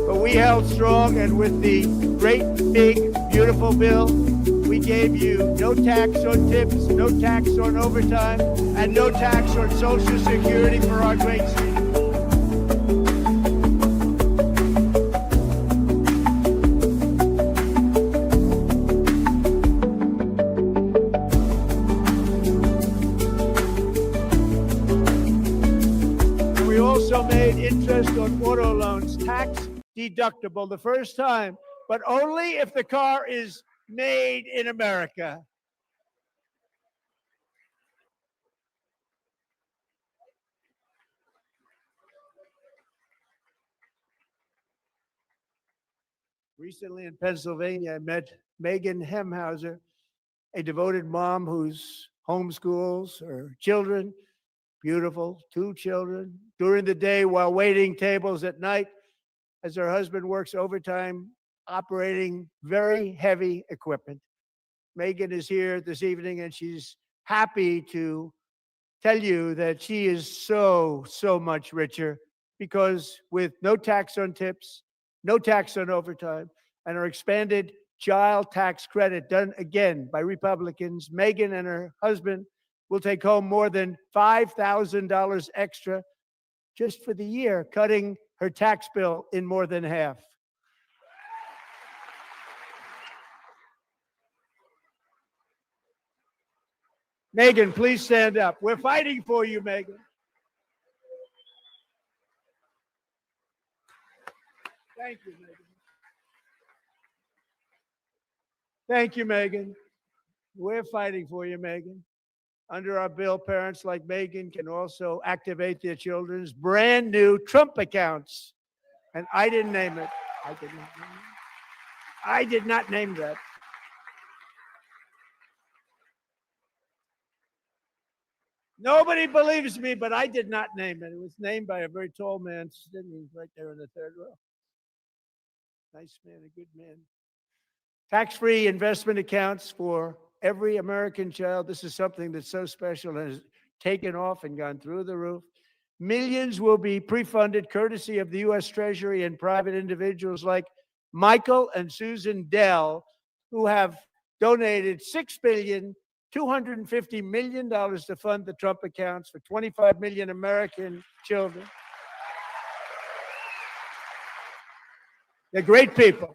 But we held strong, and with the great, big, beautiful bill, we gave you no tax on tips, no tax on overtime, and no tax on Social Security for our great seniors. We also made interest on auto loans tax deductible the first time, but only if the car is made in America. Recently in Pennsylvania, I met Megan Hemhauser, a devoted mom who's homeschools her children, beautiful, 2 children, during the day while waiting tables at night as her husband works overtime operating very heavy equipment. Megan is here this evening, and she's happy to tell you that she is so much richer because with no tax on tips, no tax on overtime, and our expanded child tax credit done again by Republicans, Megan and her husband will take home more than $5,000 extra just for the year, cutting her tax bill in more than half. Megan, please stand up. We're fighting for you, Megan. Thank you, Megan. Thank you, Megan. We're fighting for you, Megan. Under our bill, parents like Megan can also activate their children's brand new Trump accounts. And I didn't name it. I did not name that. Nobody believes me, but I did not name it. It was named by a very tall man sitting right there in the third row. Nice man, a good man. Tax-free investment accounts for every American child. This is something that's so special and has taken off and gone through the roof. Millions will be pre-funded courtesy of the U.S. Treasury and private individuals like Michael and Susan Dell, who have donated $6.25 billion to fund the Trump accounts for 25 million American children. They're great people.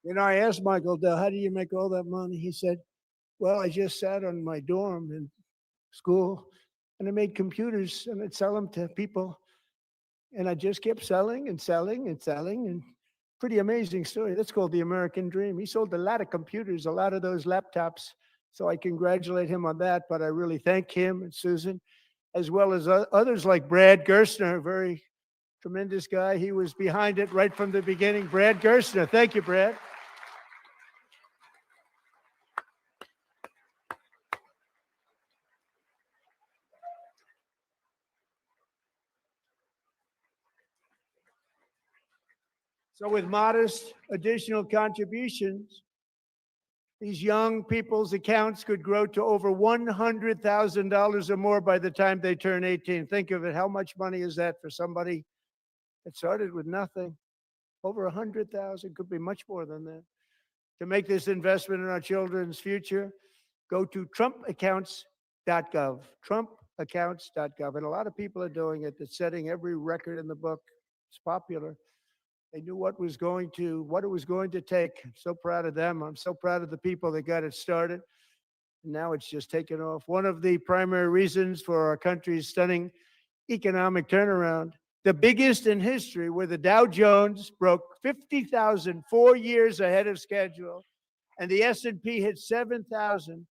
You know, I asked Michael Dell, how do you make all that money? He said, well, I just sat on my dorm in school and I made computers and I'd sell them to people. And I just kept selling and selling and selling. And pretty amazing story. That's called the American dream. He sold a lot of computers, a lot of those laptops. So I congratulate him on that. But I really thank him and Susan, as well as others like Brad Gerstner, a very tremendous guy. He was behind it right from the beginning. Brad Gerstner. Thank you, Brad. So with modest additional contributions, these young people's accounts could grow to over $100,000 or more by the time they turn 18. Think of it. How much money is that for somebody that started with nothing? Over 100,000, could be much more than that. To make this investment in our children's future, go to trumpaccounts.gov, trumpaccounts.gov. And a lot of people are doing it. It's setting every record in the book. It's popular. They knew what it was going to take. I'm so proud of them. I'm so proud of the people that got it started. And now it's just taken off. One of the primary reasons for our country's stunning economic turnaround, the biggest in history, where the Dow Jones broke 50,000 4 years ahead of schedule, and the S&P hit 7,000,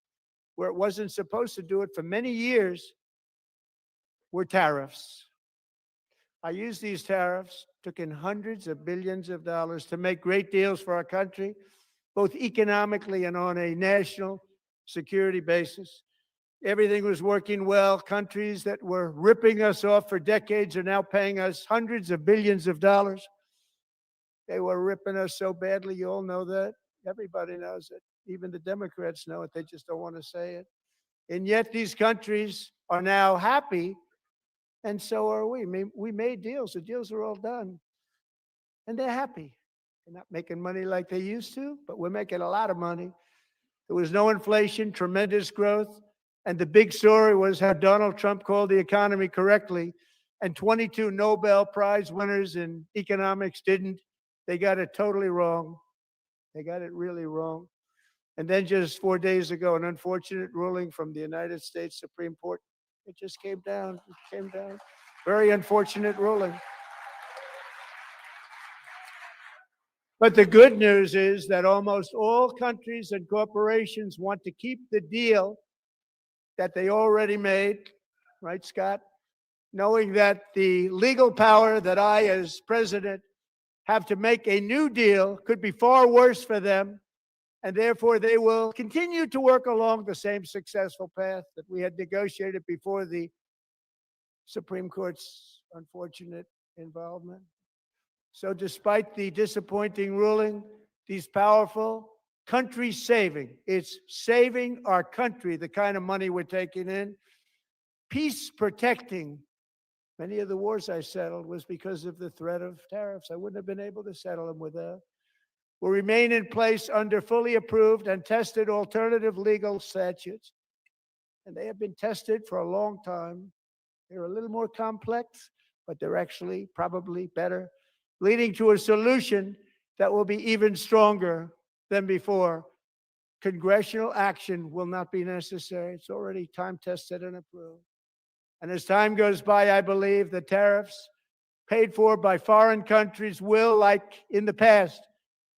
where it wasn't supposed to do it for many years, were tariffs. I used these tariffs, took in hundreds of billions of dollars to make great deals for our country, both economically and on a national security basis. Everything was working well. Countries that were ripping us off for decades are now paying us hundreds of billions of dollars. They were ripping us so badly. You all know that. Everybody knows it. Even the Democrats know it. They just don't want to say it. And yet these countries are now happy, and so are we. We made deals. The deals are all done, and they're happy. They're not making money like they used to, but we're making a lot of money. There was no inflation, tremendous growth, and the big story was how Donald Trump called the economy correctly, and 22 Nobel Prize winners in economics didn't. They got it totally wrong. They got it really wrong. And then just 4 days ago, an unfortunate ruling from the United States Supreme Court. It just came down. It came down. Very unfortunate ruling. But the good news is that almost all countries and corporations want to keep the deal that they already made, right, Scott? Knowing that the legal power that I, as president, have to make a new deal could be far worse for them, and therefore they will continue to work along the same successful path that we had negotiated before the Supreme Court's unfortunate involvement. So despite the disappointing ruling, these powerful countries saving, it's saving our country, the kind of money we're taking in, peace protecting. Many of the wars I settled was because of the threat of tariffs. I wouldn't have been able to settle them without. Will remain in place under fully approved and tested alternative legal statutes. And they have been tested for a long time. They're a little more complex, but they're actually probably better, leading to a solution that will be even stronger than before. Congressional action will not be necessary. It's already time tested and approved. And as time goes by, I believe the tariffs paid for by foreign countries will, like in the past,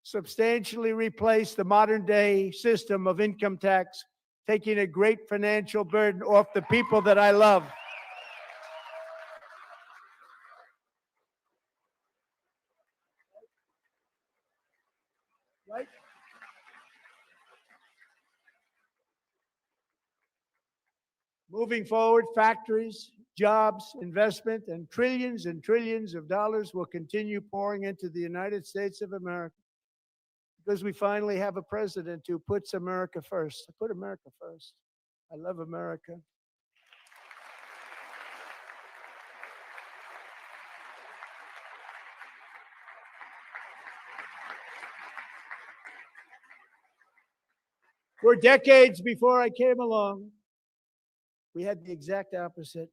substantially replace the modern day system of income tax, taking a great financial burden off the people that I love. Right? Moving forward, factories, jobs, investment, and trillions of dollars will continue pouring into the United States of America because we finally have a president who puts America first. I put America first. I love America. For decades before I came along, we had the exact opposite.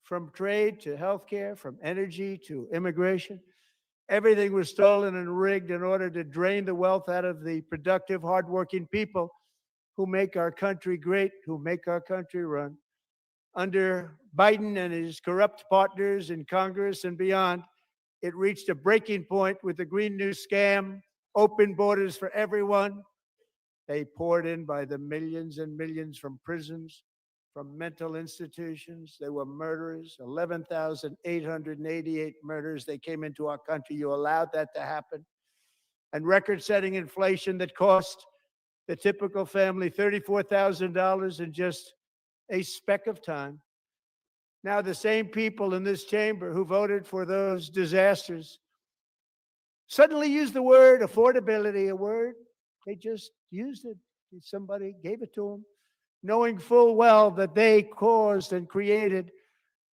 From trade to healthcare, from energy to immigration, everything was stolen and rigged in order to drain the wealth out of the productive, hardworking people who make our country great, who make our country run. Under Biden and his corrupt partners in Congress and beyond, it reached a breaking point with the Green New Scam, open borders for everyone. They poured in by the millions and millions from prisons, from mental institutions. They were murderers, 11,888 murders. They came into our country. You allowed that to happen. And record-setting inflation that cost the typical family $34,000 in just a speck of time. Now, the same people in this chamber who voted for those disasters suddenly use the word affordability, a word they just used it. Somebody gave it to them, knowing full well that they caused and created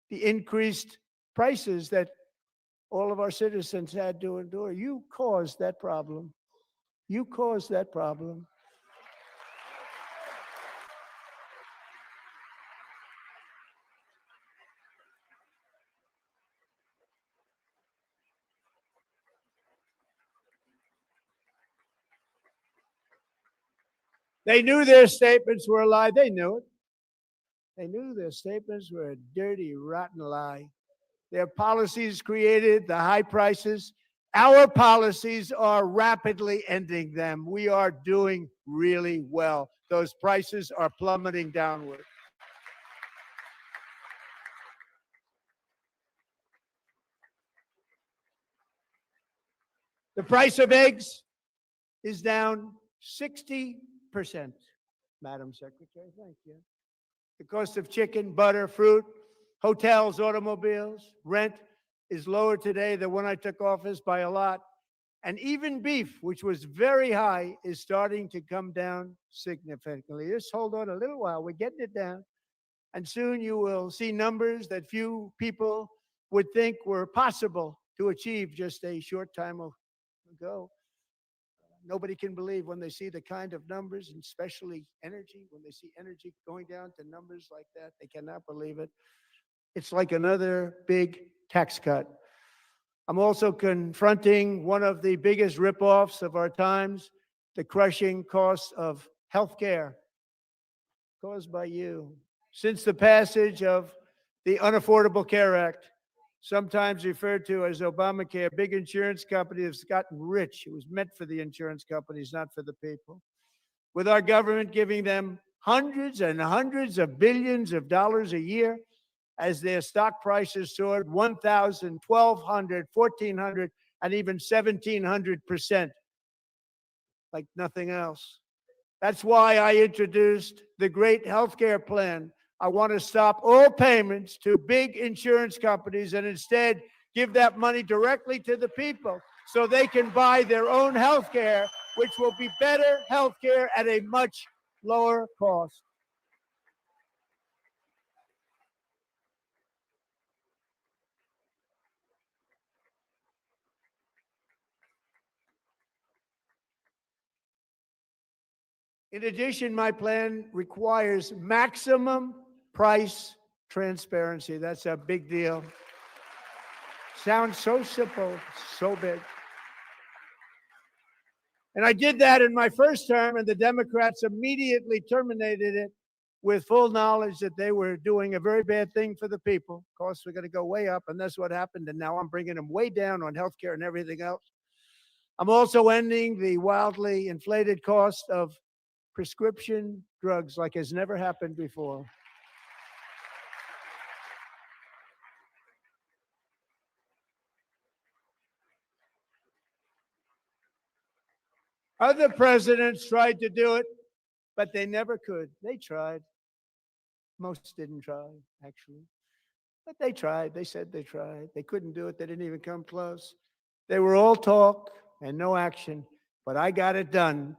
the increased prices that all of our citizens had to endure. You caused that problem. You caused that problem. They knew their statements were a lie. They knew it. They knew their statements were a dirty, rotten lie. Their policies created the high prices. Our policies are rapidly ending them. We are doing really well. Those prices are plummeting downward. The price of eggs is down 60%, Madam Secretary. Thank you. The cost of chicken, butter, fruit, hotels, automobiles, rent is lower today than when I took office by a lot. And even beef, which was very high, is starting to come down significantly. Just hold on a little while. We're getting it down. And soon you will see numbers that few people would think were possible to achieve just a short time ago. Nobody can believe when they see the kind of numbers, and especially energy, when they see energy going down to numbers like that, they cannot believe it. It's like another big tax cut. I'm also confronting one of the biggest ripoffs of our times, the crushing cost of health care caused by you. Since the passage of the Unaffordable Care Act, sometimes referred to as Obamacare, big insurance companies have gotten rich. It was meant for the insurance companies, not for the people. With our government giving them hundreds and hundreds of billions of dollars a year as their stock prices soared 1,000, 1,200, 1,400, and even 1,700%, like nothing else. That's why I introduced the great healthcare plan. I want to stop all payments to big insurance companies and instead give that money directly to the people so they can buy their own healthcare, which will be better healthcare at a much lower cost. In addition, my plan requires maximum price transparency. That's a big deal. Sounds so simple, so big. And I did that in my first term, and the Democrats immediately terminated it with full knowledge that they were doing a very bad thing for the people. Costs were going to go way up, and that's what happened. And now I'm bringing them way down on healthcare and everything else. I'm also ending the wildly inflated cost of prescription drugs like has never happened before. Other presidents tried to do it, but they never could. They tried. Most didn't try, actually. But they tried. They said they tried. They couldn't do it. They didn't even come close. They were all talk and no action. But I got it done.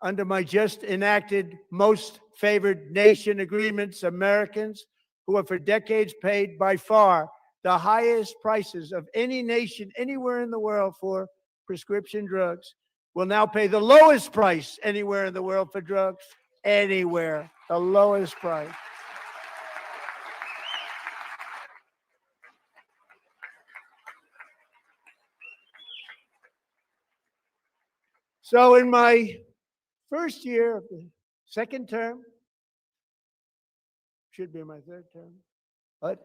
Under my just enacted most favored nation agreements, Americans who have for decades paid by far the highest prices of any nation anywhere in the world for prescription drugs will now pay the lowest price anywhere in the world for drugs. Anywhere, the lowest price. So in my first year of the second term, should be my third term, but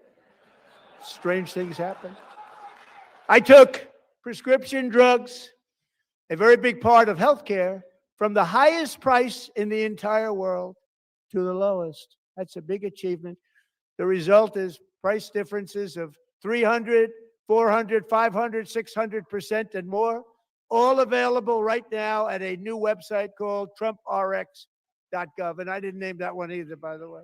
strange things happen. I took prescription drugs, a very big part of healthcare, from the highest price in the entire world to the lowest. That's a big achievement. The result is price differences of 300, 400, 500, 600% and more, all available right now at a new website called TrumpRx.gov. And I didn't name that one either, by the way.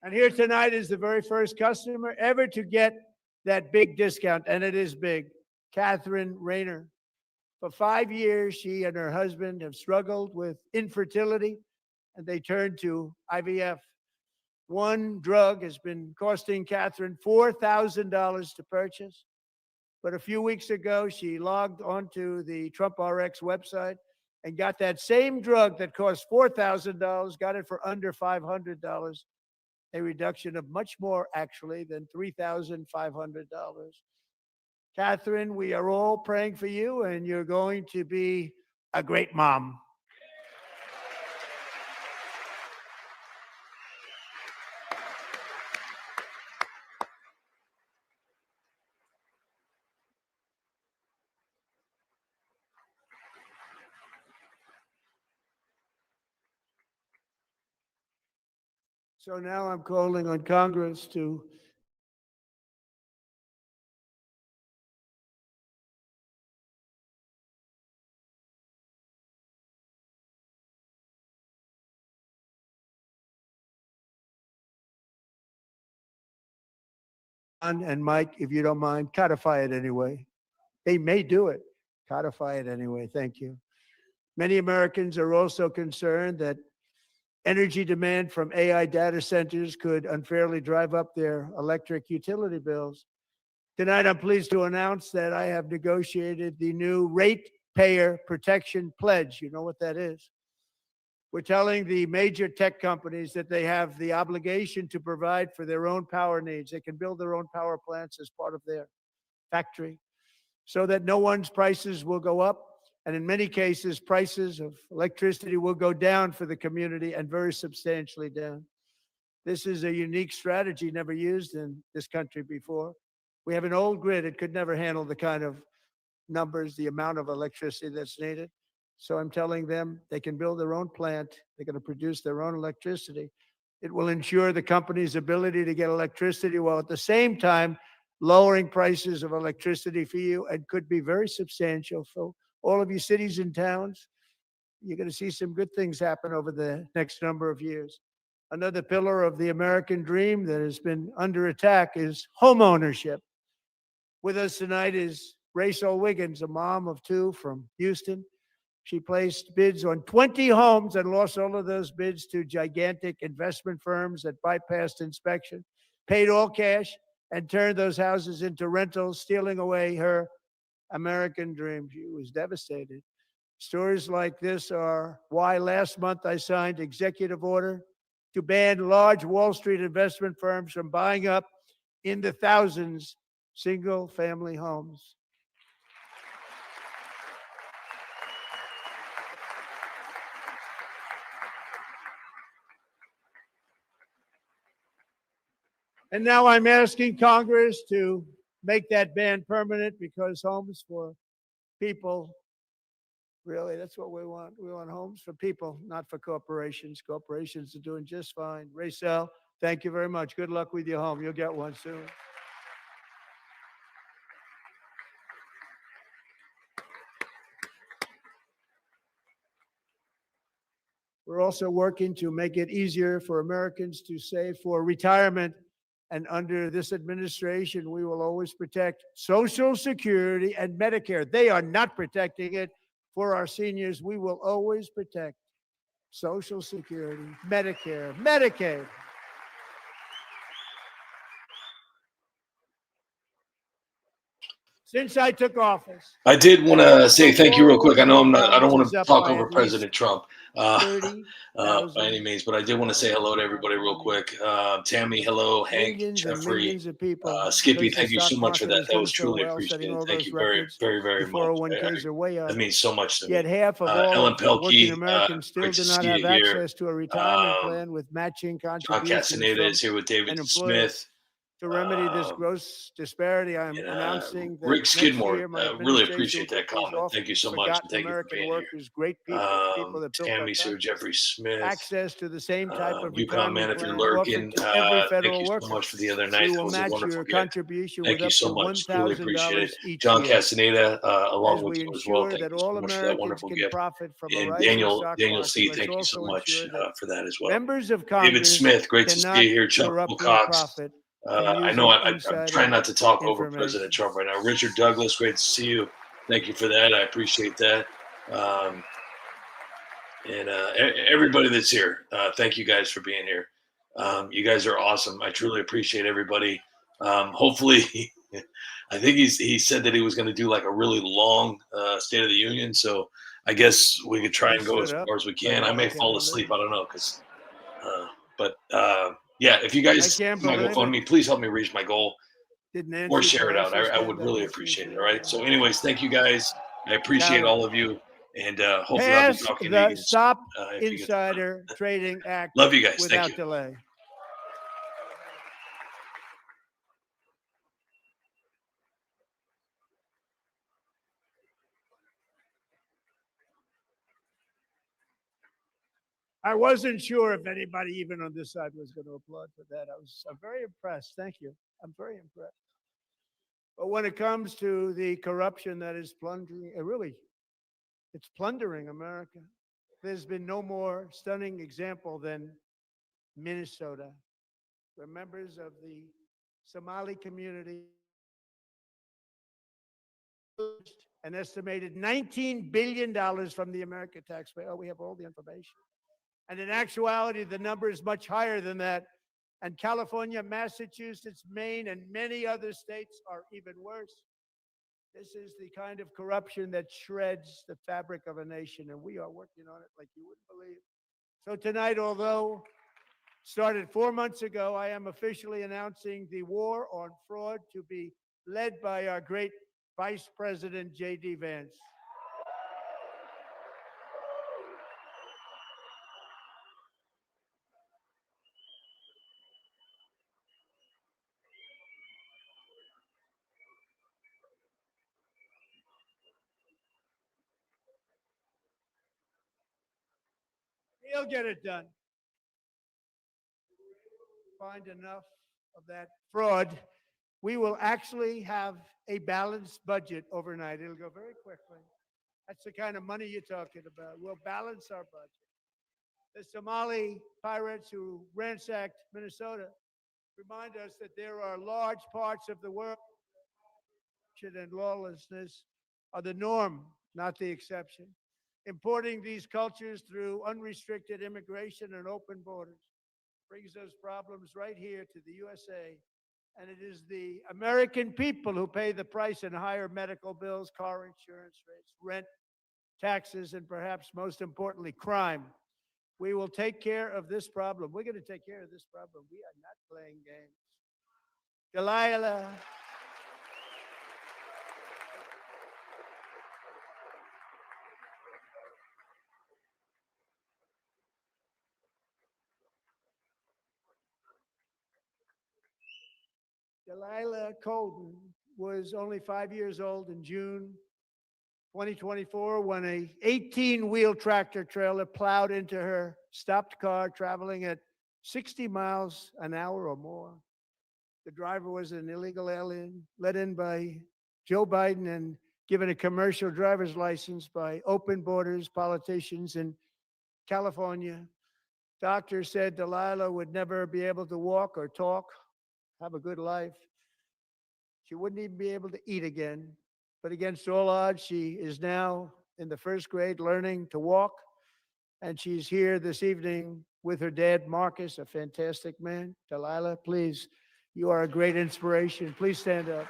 And here tonight is the very first customer ever to get that big discount, and it is big. Catherine Rayner. For 5 years, she and her husband have struggled with infertility, and they turned to IVF. One drug has been costing Catherine $4,000 to purchase. But a few weeks ago, she logged onto the Trump RX website and got that same drug that cost $4,000, got it for under $500, a reduction of much more, actually, than $3,500. Catherine, we are all praying for you, and you're going to be a great mom. So now I'm calling on Congress to And Mike, if you don't mind, codify it anyway. They may do it. Codify it anyway. Thank you. Many Americans are also concerned that energy demand from AI data centers could unfairly drive up their electric utility bills. Tonight, I'm pleased to announce that I have negotiated the new Ratepayer Protection Pledge. You know what that is? We're telling the major tech companies that they have the obligation to provide for their own power needs. They can build their own power plants as part of their factory so that no one's prices will go up. And in many cases, prices of electricity will go down for the community and very substantially down. This is a unique strategy never used in this country before. We have an old grid. It could never handle the kind of numbers, the amount of electricity that's needed. So I'm telling them they can build their own plant. They're going to produce their own electricity. It will ensure the company's ability to get electricity while at the same time lowering prices of electricity for you, and could be very substantial for all of you cities and towns. You're going to see some good things happen over the next number of years. Another pillar of the American dream that has been under attack is homeownership. With us tonight is Rachel Wiggins, a mom of two from Houston. She placed bids on 20 homes and lost all of those bids to gigantic investment firms that bypassed inspection, paid all cash, and turned those houses into rentals, stealing away her American dream. She was devastated. Stories like this are why last month I signed executive order to ban large Wall Street investment firms from buying up in the thousands single-family homes. And now I'm asking Congress to make that ban permanent, because homes for people, really, that's what we want. We want homes for people, not for corporations. Corporations are doing just fine. Racel, thank you very much. Good luck with your home. You'll get one soon. We're also working to make it easier for Americans to save for retirement. And under this administration, we will always protect Social Security and Medicare. They are not protecting it for our seniors. We will always protect Social Security, Medicare, Medicaid. Since I took office, I did want to say thank you real quick. I know I don't want to up talk by over at least President Trump by 30,000 any means, but I did want to say hello to everybody real quick. Tammy, hello. Hank, millions and Jeffrey, millions of people. Skippy, because the thank you so stock much for market that. is That doing was so truly well, setting appreciated. all Thank those you very, records. very, very The much. 401ks are way up. That means so much to me. Yet half of all Ellen of the working Pelkey, Americans still great do to not see have you here. access to a retirement plan with matching John contributions Castaneda from is here with David an employer. Smith. To remedy this gross disparity, I am announcing that Rick next Skidmore, year my really administration will appreciate that give these comment. often Thank you so much. forgotten And thank you for American being workers, great people, people here. that built our Tammy's here, country, Jeffrey Smith. access to the same type of Yukon Man, retirement if you're plan offered lurking, to every thank federal you so worker. much for the other night. We That will was a match wonderful your gift. contribution Thank with you up so to much. Truly appreciate $1,000 it. each John year, Castaneda, along as with we you as well. ensure Thank that you so all much for that Americans wonderful can gift. profit from a And rising Daniel stock C, market. thank you Let's so also much ensure that for that as well. members of David Congress Smith, great to see cannot you here. Chuck corrupt their Wilcox. profit I know I'm insider trying not to talk over information. President Trump right now. Richard Douglas, great to see you. Thank you for that. I appreciate that. And everybody that's here, thank you guys for being here. You guys are awesome. I truly appreciate everybody. Hopefully, I think he said that he was going to do like a really long State of the Union. So I guess we could try and go as far as we can. I may fall asleep. I don't know. Yeah, if you guys my goal on me, please help me reach my goal or share it out. I would really appreciate it. All right. So anyways, thank you guys. I appreciate all of you. And hopefully I'll be talking to you again. Stop Insider Trading Act. Love you guys. Without Thank you. delay. I wasn't sure if anybody, even on this side, was going to applaud for that. I'm very impressed. Thank you. I'm very impressed. But when it comes to the corruption that is plundering, it's plundering America. There's been no more stunning example than Minnesota, where members of the Somali community an estimated $19 billion from the American taxpayer. Oh, we have all the information. And in actuality, the number is much higher than that. And California, Massachusetts, Maine, and many other states are even worse. This is the kind of corruption that shreds the fabric of a nation, and we are working on it like you wouldn't believe. So tonight, although started 4 months ago, I am officially announcing the war on fraud to be led by our great Vice President J.D. Vance. He'll get it done. Find enough of that fraud, we will actually have a balanced budget overnight. It'll go very quickly. That's the kind of money you're talking about. We'll balance our budget. The Somali pirates who ransacked Minnesota remind us that there are large parts of the world and lawlessness are the norm, not the exception. Importing these cultures through unrestricted immigration and open borders brings those problems right here to the USA. And it is the American people who pay the price in higher medical bills, car insurance rates, rent, taxes, and perhaps most importantly, crime. We will take care of this problem. We're going to take care of this problem. We are not playing games. Delilah. Delilah Colden was only 5 years old in June 2024 when a 18-wheel tractor trailer plowed into her stopped car traveling at 60 miles an hour or more. The driver was an illegal alien let in by Joe Biden and given a commercial driver's license by open borders politicians in California. Doctors said Delilah would never be able to walk or talk, have a good life. She wouldn't even be able to eat again. But against all odds, she is now in the first grade learning to walk. And she's here this evening with her dad, Marcus, a fantastic man. Delilah, please, you are a great inspiration. Please stand up.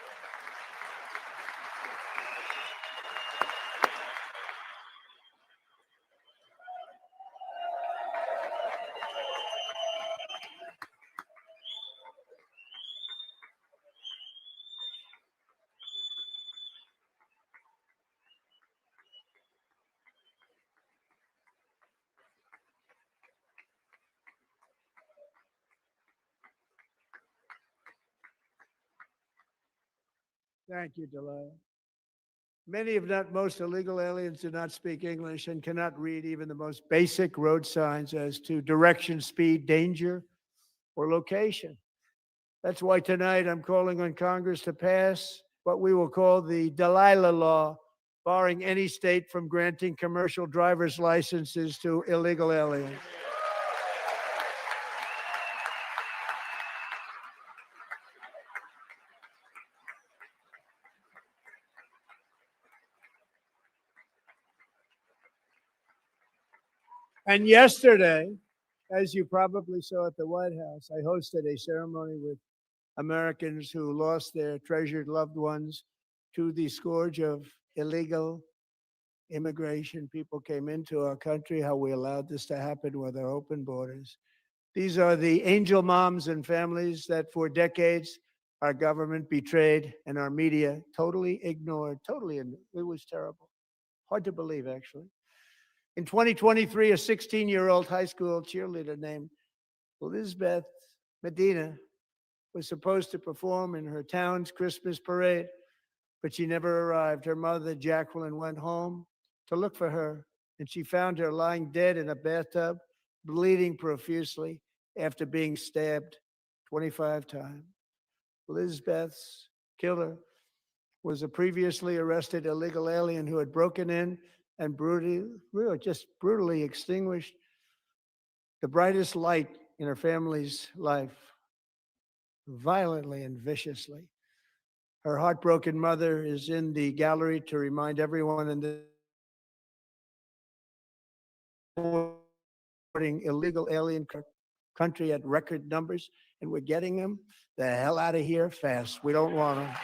Thank you, Delilah. Many, if not most, illegal aliens do not speak English and cannot read even the most basic road signs as to direction, speed, danger, or location. That's why tonight I'm calling on Congress to pass what we will call the Delilah Law, barring any state from granting commercial driver's licenses to illegal aliens. And yesterday, as you probably saw at the White House, I hosted a ceremony with Americans who lost their treasured loved ones to the scourge of illegal immigration. People came into our country, how we allowed this to happen with our open borders. These are the angel moms and families that for decades our government betrayed and our media totally ignored. It was terrible. Hard to believe, actually. In 2023, a 16-year-old high school cheerleader named Elizabeth Medina was supposed to perform in her town's Christmas parade, but she never arrived. Her mother, Jacqueline, went home to look for her, and she found her lying dead in a bathtub, bleeding profusely after being stabbed 25 times. Elizabeth's killer was a previously arrested illegal alien who had broken in and brutally extinguished the brightest light in her family's life. violently and viciously. Her heartbroken mother is in the gallery to remind everyone in the illegal alien country at record numbers, and we're getting them the hell out of here fast. We don't want them.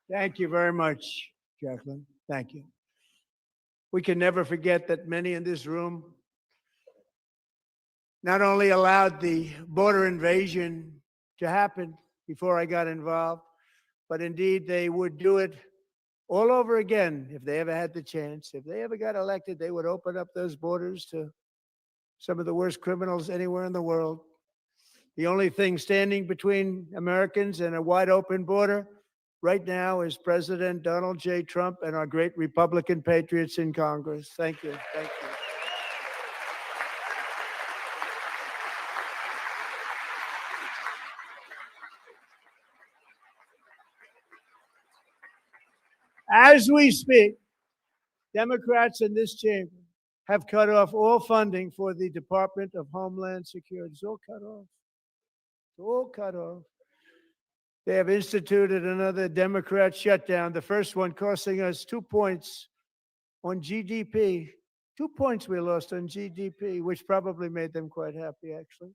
Thank you very much, Jacqueline. Thank you. We can never forget that many in this room not only allowed the border invasion to happen before I got involved, but indeed they would do it all over again if they ever had the chance. If they ever got elected, they would open up those borders to some of the worst criminals anywhere in the world. The only thing standing between Americans and a wide open border right now is President Donald J. Trump and our great Republican patriots in Congress. Thank you. Thank you. As we speak, Democrats in this chamber have cut off all funding for the Department of Homeland Security. It's all cut off. It's all cut off. They have instituted another Democrat shutdown, the first one costing us 2 points on GDP. 2 points we lost on GDP, which probably made them quite happy, actually.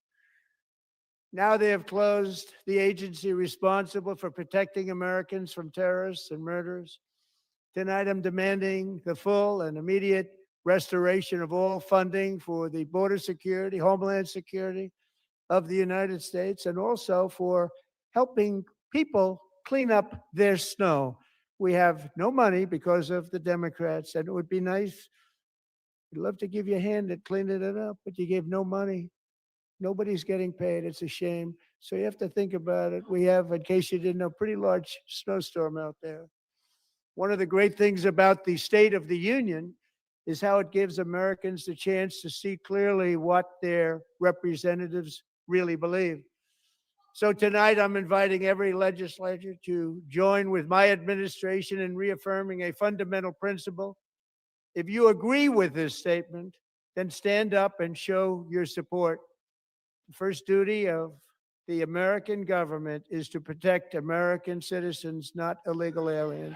Now they have closed the agency responsible for protecting Americans from terrorists and murderers. Tonight, I'm demanding the full and immediate restoration of all funding for the border security, homeland security of the United States, and also for helping people clean up their snow. We have no money because of the Democrats, and it would be nice. We'd love to give you a hand at cleaning it up, but you gave no money. Nobody's getting paid. It's a shame. So you have to think about it. We have, in case you didn't know, pretty large snowstorm out there. One of the great things about the State of the Union is how it gives Americans the chance to see clearly what their representatives really believe. So tonight, I'm inviting every legislator to join with my administration in reaffirming a fundamental principle. If you agree with this statement, then stand up and show your support. The first duty of the American government is to protect American citizens, not illegal aliens.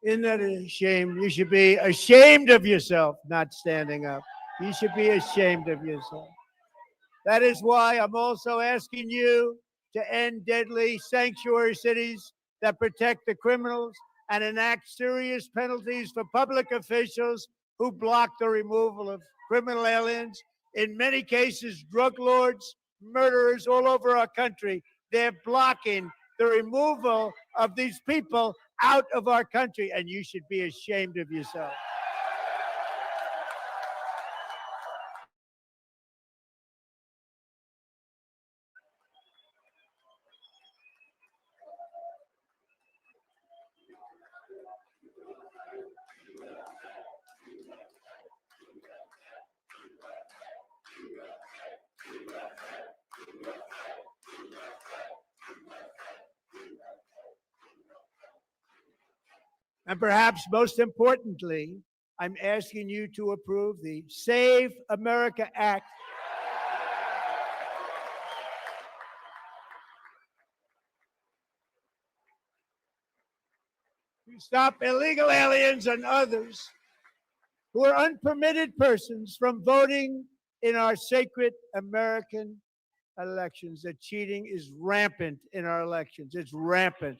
Isn't that a shame? You should be ashamed of yourself not standing up. You should be ashamed of yourself. That is why I'm also asking you to end deadly sanctuary cities that protect the criminals and enact serious penalties for public officials who block the removal of criminal aliens. In many cases, drug lords, murderers all over our country, they're blocking the removal of these people out of our country, and you should be ashamed of yourself. And perhaps most importantly, I'm asking you to approve the Save America Act. To stop illegal aliens and others who are unpermitted persons from voting in our sacred American elections. That cheating is rampant in our elections. It's rampant.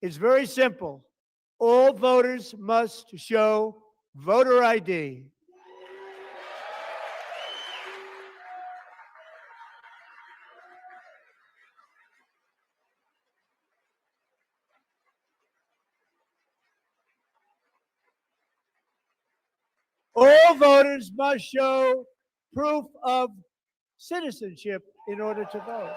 It's very simple. All voters must show voter ID. All voters must show proof of citizenship in order to vote.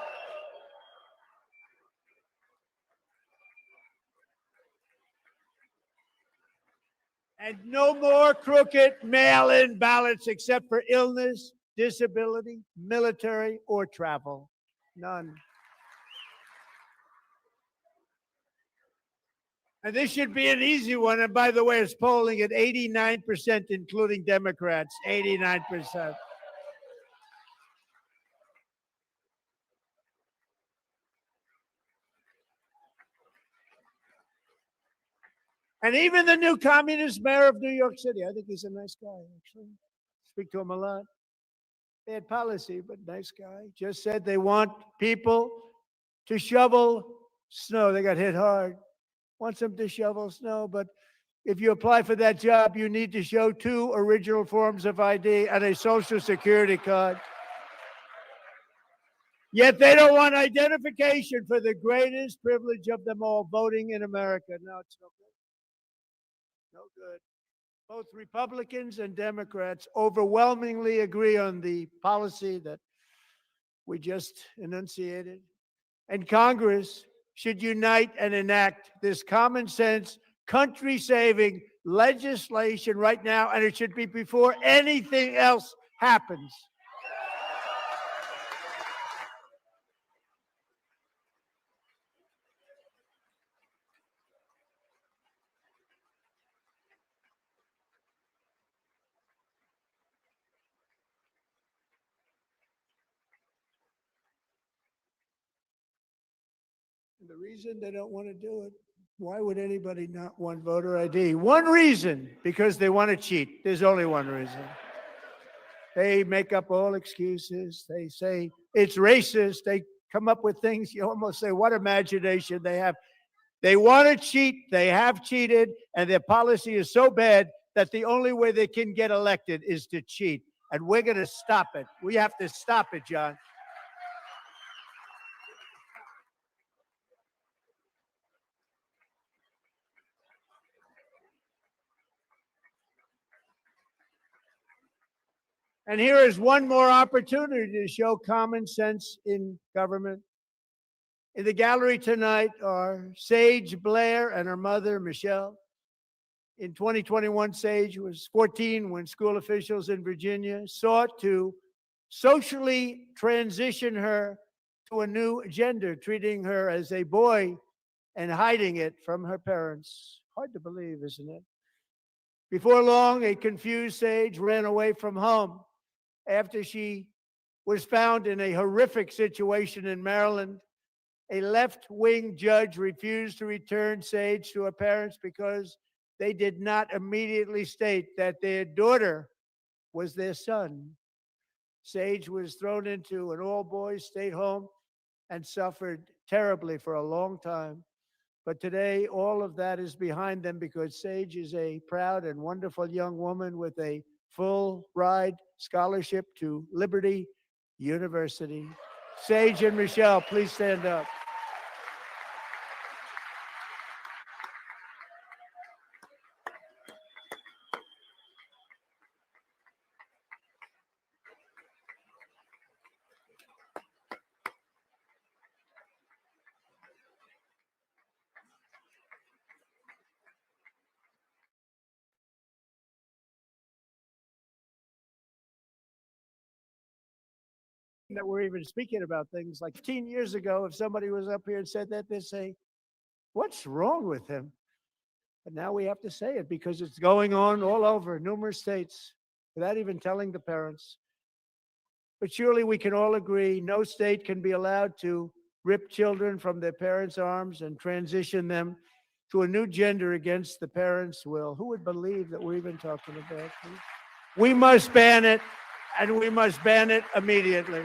And no more crooked mail-in ballots except for illness, disability, military, or travel. None. And this should be an easy one. And by the way, it's polling at 89%, including Democrats, 89%. And even the new communist mayor of New York City, I think he's a nice guy, actually. Speak to him a lot. Bad policy, but nice guy. Just said they want people to shovel snow. They got hit hard. Wants them to shovel snow, but if you apply for that job, you need to show 2 original forms of ID and a Social Security card. Yet they don't want identification for the greatest privilege of them all, voting in America. No, it's no good. No good. Both Republicans and Democrats overwhelmingly agree on the policy that we just enunciated. And Congress should unite and enact this common sense, country-saving legislation right now, and it should be before anything else happens. The reason they don't want to do it, why would anybody not want voter ID? One reason, because they want to cheat. There's only one reason. They make up all excuses. They say it's racist. They come up with things you almost say, what imagination they have. They want to cheat. They have cheated, and their policy is so bad that the only way they can get elected is to cheat. And we're going to stop it. We have to stop it, John. And here is one more opportunity to show common sense in government. In the gallery tonight are Sage Blair and her mother, Michelle. In 2021, Sage was 14 when school officials in Virginia sought to socially transition her to a new gender, treating her as a boy and hiding it from her parents. Hard to believe, isn't it? Before long, a confused Sage ran away from home after she was found in a horrific situation in Maryland. A left-wing judge refused to return Sage to her parents because they did not immediately state that their daughter was their son. Sage was thrown into an all-boys state home and suffered terribly for a long time. But today, all of that is behind them because Sage is a proud and wonderful young woman with a full ride scholarship to Liberty University. Sage and Michelle, please stand up. That we're even speaking about things like 15 years ago, if somebody was up here and said that, they'd say, what's wrong with him? But now we have to say it because it's going on all over numerous states without even telling the parents. But surely we can all agree no state can be allowed to rip children from their parents' arms and transition them to a new gender against the parents' will. Who would believe that we're even talking about this? We must ban it, and we must ban it immediately.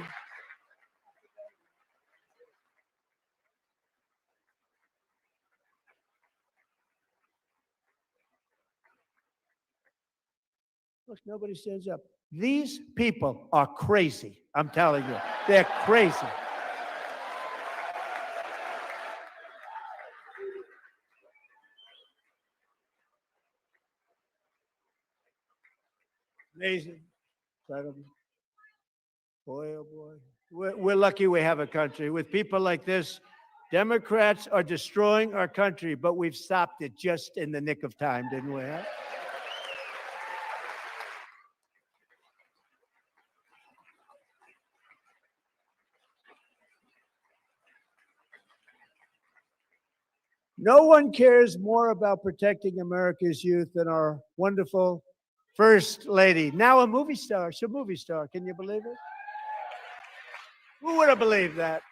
Look, nobody stands up. These people are crazy. I'm telling you, they're crazy. Amazing. Incredible. Boy, oh boy. We're lucky we have a country. With people like this, Democrats are destroying our country, but we've stopped it just in the nick of time, didn't we? Huh? No one cares more about protecting America's youth than our wonderful First Lady, now a movie star. She's a movie star. Can you believe it? Who would have believed that?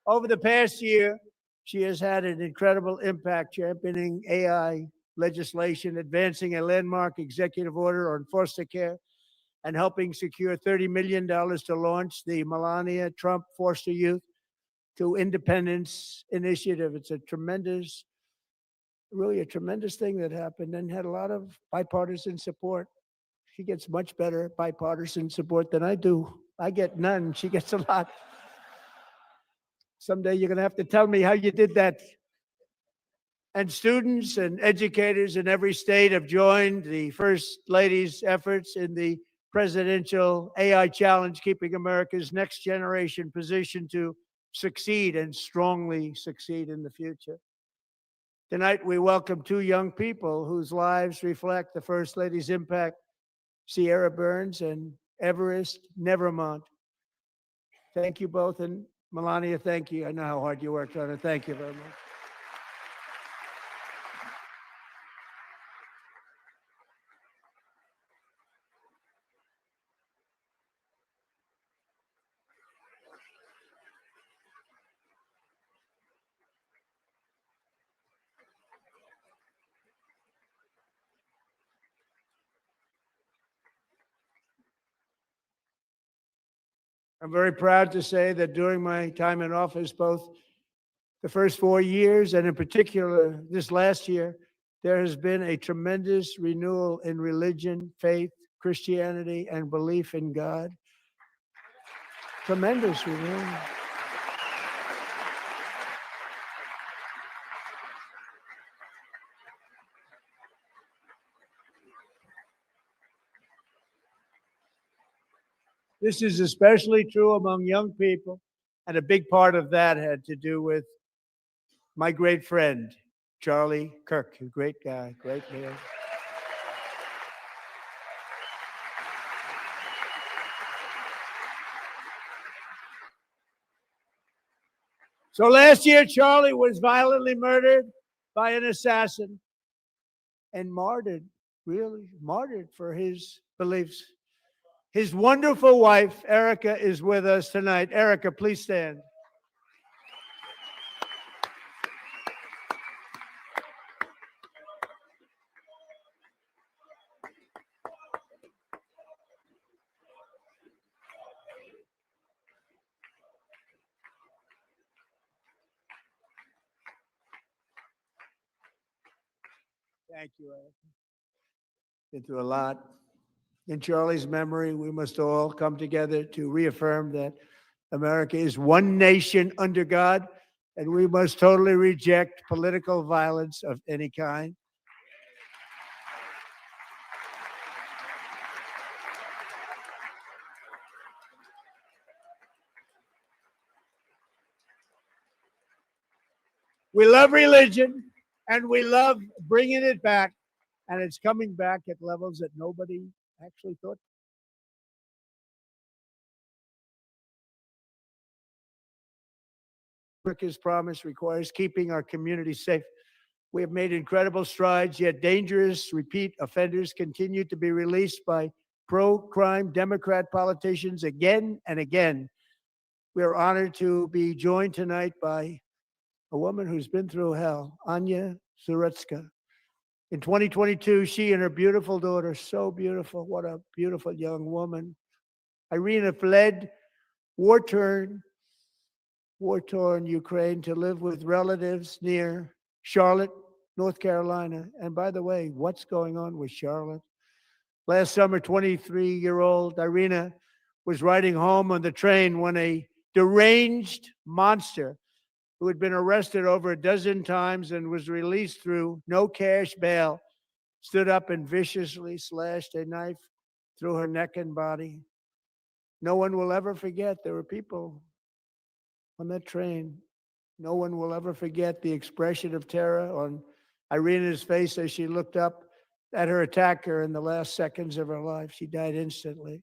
Over the past year, she has had an incredible impact championing AI legislation, advancing a landmark executive order on foster care, and helping secure $30 million to launch the Melania Trump Foster Youth to Independence Initiative. It's a tremendous, really a tremendous thing that happened and had a lot of bipartisan support. She gets much better bipartisan support than I do. I get none. She gets a lot. Someday you're going to have to tell me how you did that. And students and educators in every state have joined the First Lady's efforts in the presidential AI challenge, keeping America's next generation positioned to succeed and strongly succeed in the future. Tonight, we welcome two young people whose lives reflect the First Lady's impact, Sierra Burns and Everest Nevermont. Thank you both. And Melania, thank you. I know how hard you worked on it. Thank you very much. I'm very proud to say that during my time in office, both the first 4 years and in particular this last year, there has been a tremendous renewal in religion, faith, Christianity, and belief in God. Tremendous renewal. This is especially true among young people, and a big part of that had to do with my great friend, Charlie Kirk, a great guy, great man. So last year, Charlie was violently murdered by an assassin and martyred, really martyred for his beliefs. His wonderful wife, Erica, is with us tonight. Erica, please stand. Thank you, Eric. Been through a lot. In Charlie's memory, we must all come together to reaffirm that America is one nation under God, and we must totally reject political violence of any kind. We love religion, and we love bringing it back, and it's coming back at levels that nobody actually thought. America's promise requires keeping our community safe. We have made incredible strides, yet dangerous repeat offenders continue to be released by pro-crime Democrat politicians again and again. We are honored to be joined tonight by a woman who's been through hell, Anya Zarutska. In 2022, she and her beautiful daughter, so beautiful, what a beautiful young woman, Irina, fled war-torn Ukraine to live with relatives near Charlotte, North Carolina. And by the way, what's going on with Charlotte? Last summer, 23-year-old Irina was riding home on the train when a deranged monster who had been arrested over a dozen times and was released through no cash bail stood up and viciously slashed a knife through her neck and body. No one will ever forget there were people on that train. No one will ever forget the expression of terror on Irina's face as she looked up at her attacker in the last seconds of her life. She died instantly.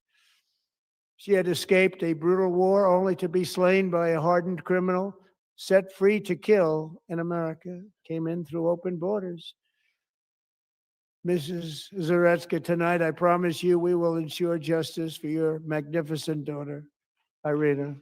She had escaped a brutal war only to be slain by a hardened criminal set free to kill in America. Came in through open borders. Mrs. Zarutska, tonight I promise you we will ensure justice for your magnificent daughter, Irina.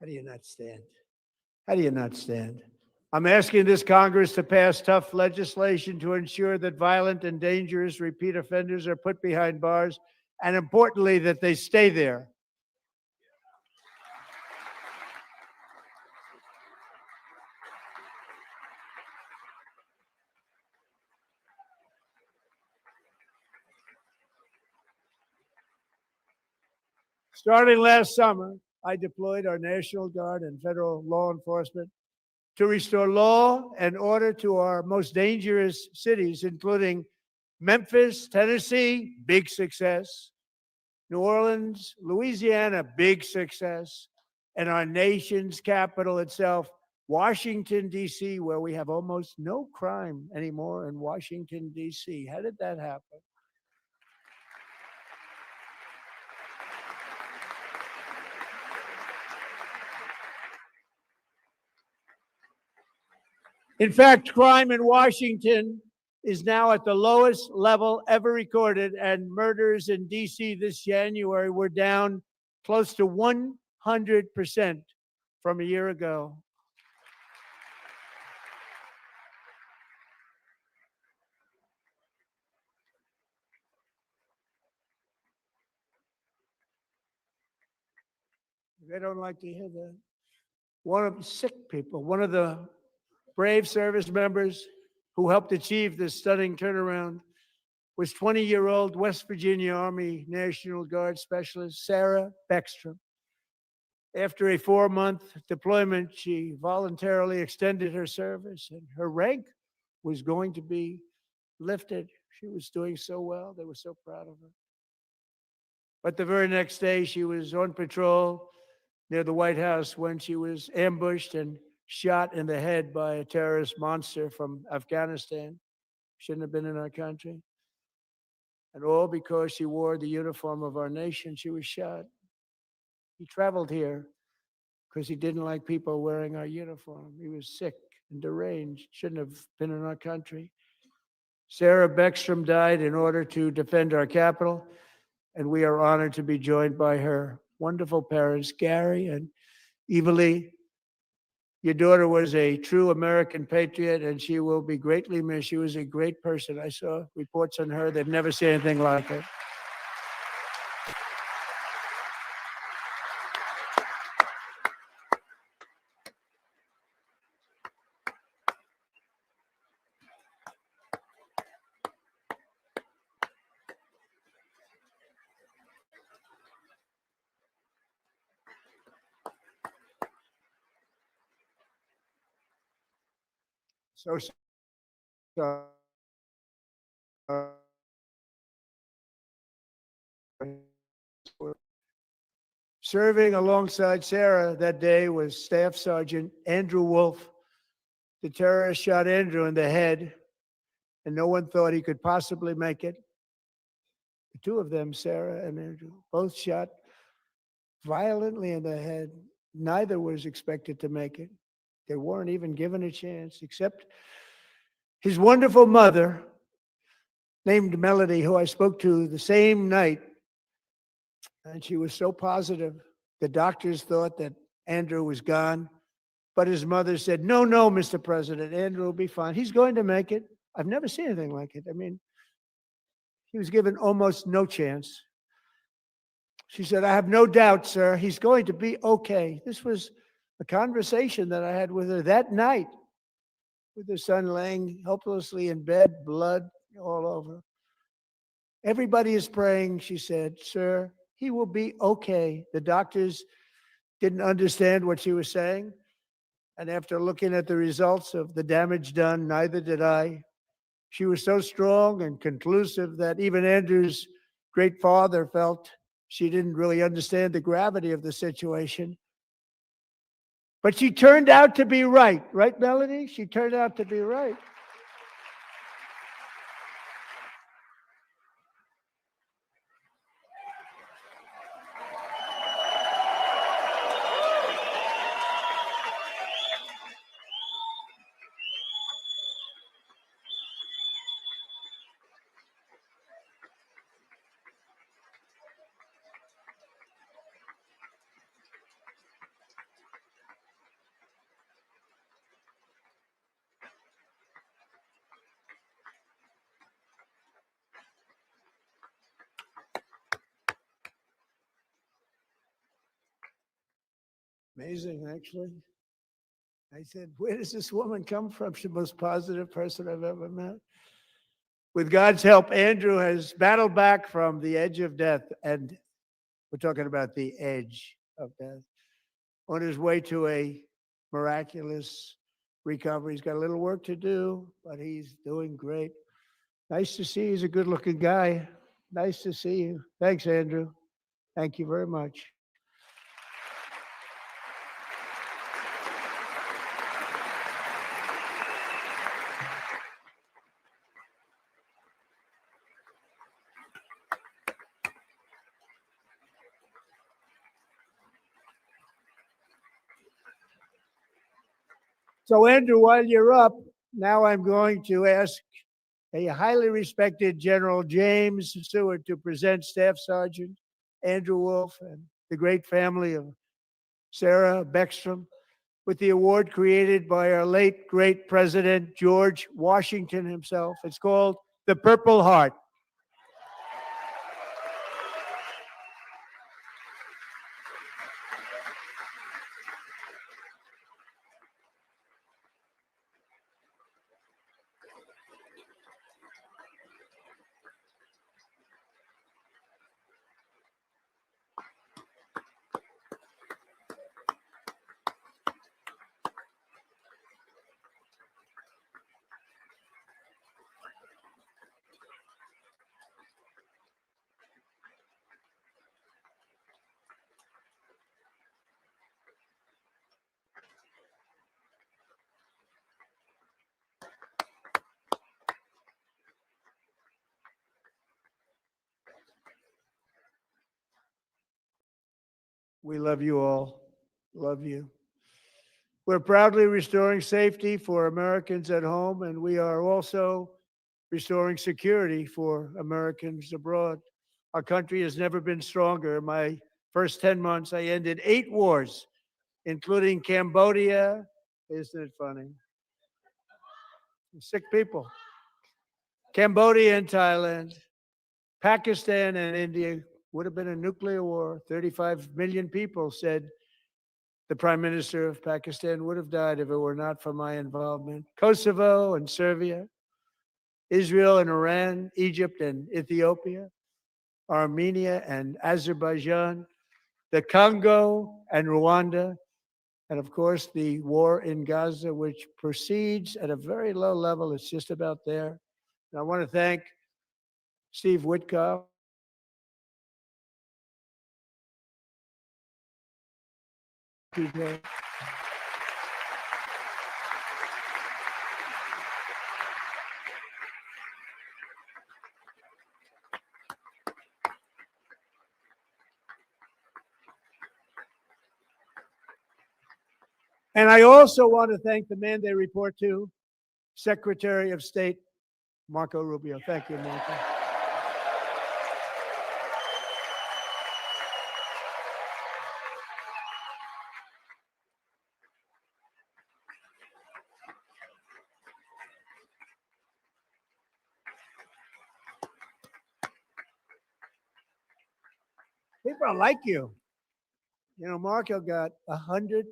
How do you not stand? How do you not stand? I'm asking this Congress to pass tough legislation to ensure that violent and dangerous repeat offenders are put behind bars, and importantly, that they stay there. Starting last summer, I deployed our National Guard and federal law enforcement to restore law and order to our most dangerous cities, including Memphis, Tennessee, big success, New Orleans, Louisiana, big success, and our nation's capital itself, Washington, D.C., where we have almost no crime anymore in Washington, D.C. How did that happen? In fact, crime in Washington is now at the lowest level ever recorded, and murders in D.C. this January were down close to 100% from a year ago. They don't like to hear that. One of the sick people, one of the brave service members who helped achieve this stunning turnaround was 20-year-old West Virginia Army National Guard Specialist Sarah Beckstrom. After a 4-month deployment, she voluntarily extended her service, and her rank was going to be lifted. She was doing so well. They were so proud of her. But the very next day, she was on patrol near the White House when she was ambushed and shot in the head by a terrorist monster from Afghanistan. Shouldn't have been in our country. And all because she wore the uniform of our nation, she was shot. He traveled here because he didn't like people wearing our uniform. He was sick and deranged, shouldn't have been in our country. Sarah Beckstrom died in order to defend our capital, and we are honored to be joined by her wonderful parents, Gary and Evalie. Your daughter was a true American patriot, and she will be greatly missed. She was a great person. I saw reports on her. They've never seen anything like it. So sorry. Serving alongside Sarah that day was Staff Sergeant Andrew Wolf. The terrorist shot Andrew in the head, and no one thought he could possibly make it. The two of them, Sarah and Andrew, both shot violently in the head. Neither was expected to make it. They weren't even given a chance, except his wonderful mother, named Melody, who I spoke to the same night. And she was so positive. The doctors thought that Andrew was gone, but his mother said, no, no, Mr. President, Andrew will be fine. He's going to make it. I've never seen anything like it. I mean, he was given almost no chance. She said, I have no doubt, sir, he's going to be okay. This was a conversation that I had with her that night, with her son laying helplessly in bed, blood all over. Everybody is praying, she said, sir, he will be okay. The doctors didn't understand what she was saying. And after looking at the results of the damage done, neither did I. She was so strong and conclusive that even Andrew's great father felt she didn't really understand the gravity of the situation. But she turned out to be right. Right, Melody? She turned out to be right. Amazing, actually. I said, where does this woman come from? She's the most positive person I've ever met. With God's help, Andrew has battled back from the edge of death, and we're talking about the edge of death, on his way to a miraculous recovery. He's got a little work to do, but he's doing great. Nice to see you. He's a good-looking guy. Nice to see you. Thanks, Andrew. Thank you very much. So, Andrew, while you're up, now I'm going to ask a highly respected General James Stewart to present Staff Sergeant Andrew Wolf and the great family of Sarah Beckstrom with the award created by our late great President George Washington himself. It's called the Purple Heart. We love you all. Love you. We're proudly restoring safety for Americans at home, and we are also restoring security for Americans abroad. Our country has never been stronger. My first 10 months, I ended 8 wars, including Cambodia. Isn't it funny? Sick people. Cambodia and Thailand, Pakistan and India would have been a nuclear war. 35 million people said the prime minister of Pakistan would have died if it were not for my involvement. Kosovo and Serbia, Israel and Iran, Egypt and Ethiopia, Armenia and Azerbaijan, the Congo and Rwanda, and of course the war in Gaza, which proceeds at a very low level. It's just about there. And I want to thank Steve Witkoff. And I also want to thank the man they report to, Secretary of State Marco Rubio. Thank you, Marco. People like you. You know, Marco got 100%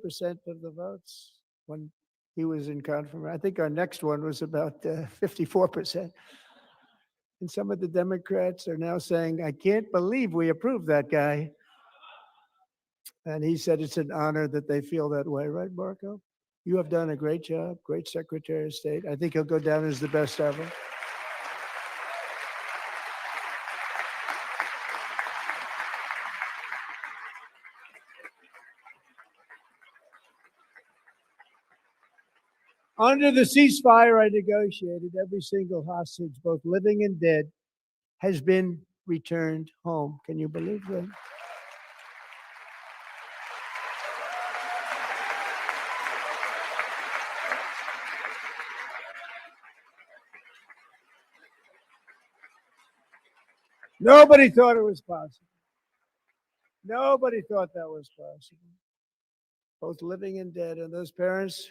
of the votes when he was in confirmation. I think our next one was about 54%. And some of the Democrats are now saying, I can't believe we approved that guy. And he said it's an honor that they feel that way, right, Marco? You have done a great job, great Secretary of State. I think he'll go down as the best ever. Under the ceasefire I negotiated, every single hostage, both living and dead, has been returned home. Can you believe that? Nobody thought it was possible. Nobody thought that was possible. Both living and dead. And those parents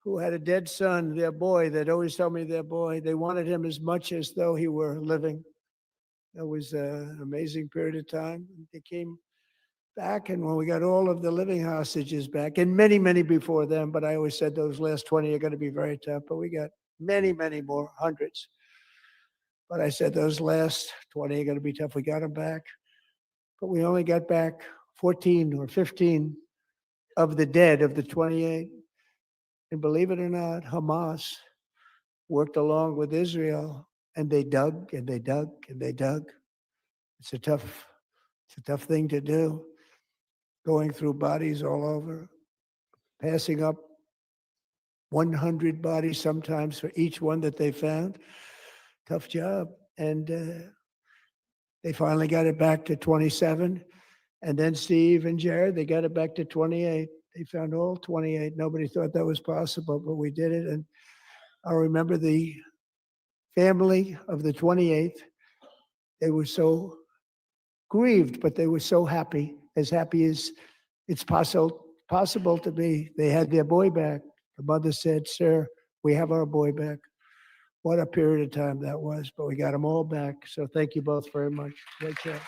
who had a dead son, their boy, they'd always tell me their boy, they wanted him as much as though he were living. That was an amazing period of time. They came back, and when we got all of the living hostages back, and many, many before them, but I always said those last 20 are going to be very tough, but we got many, many more, hundreds. But I said those last 20 are going to be tough. We got them back, but we only got back 14 or 15 of the dead of the 28. And believe it or not, Hamas worked along with Israel, and they dug and they dug and they dug. It's a tough thing to do, going through bodies all over, passing up 100 bodies sometimes for each one that they found. Tough job. And they finally got it back to 27. And then Steve and Jared, they got it back to 28. They found all 28. Nobody thought that was possible, but we did it. And I remember the family of the 28th. They were so grieved, but they were so happy as it's possible to be. They had their boy back. The mother said, "Sir, we have our boy back." What a period of time that was, but we got them all back. So thank you both very much. Great job.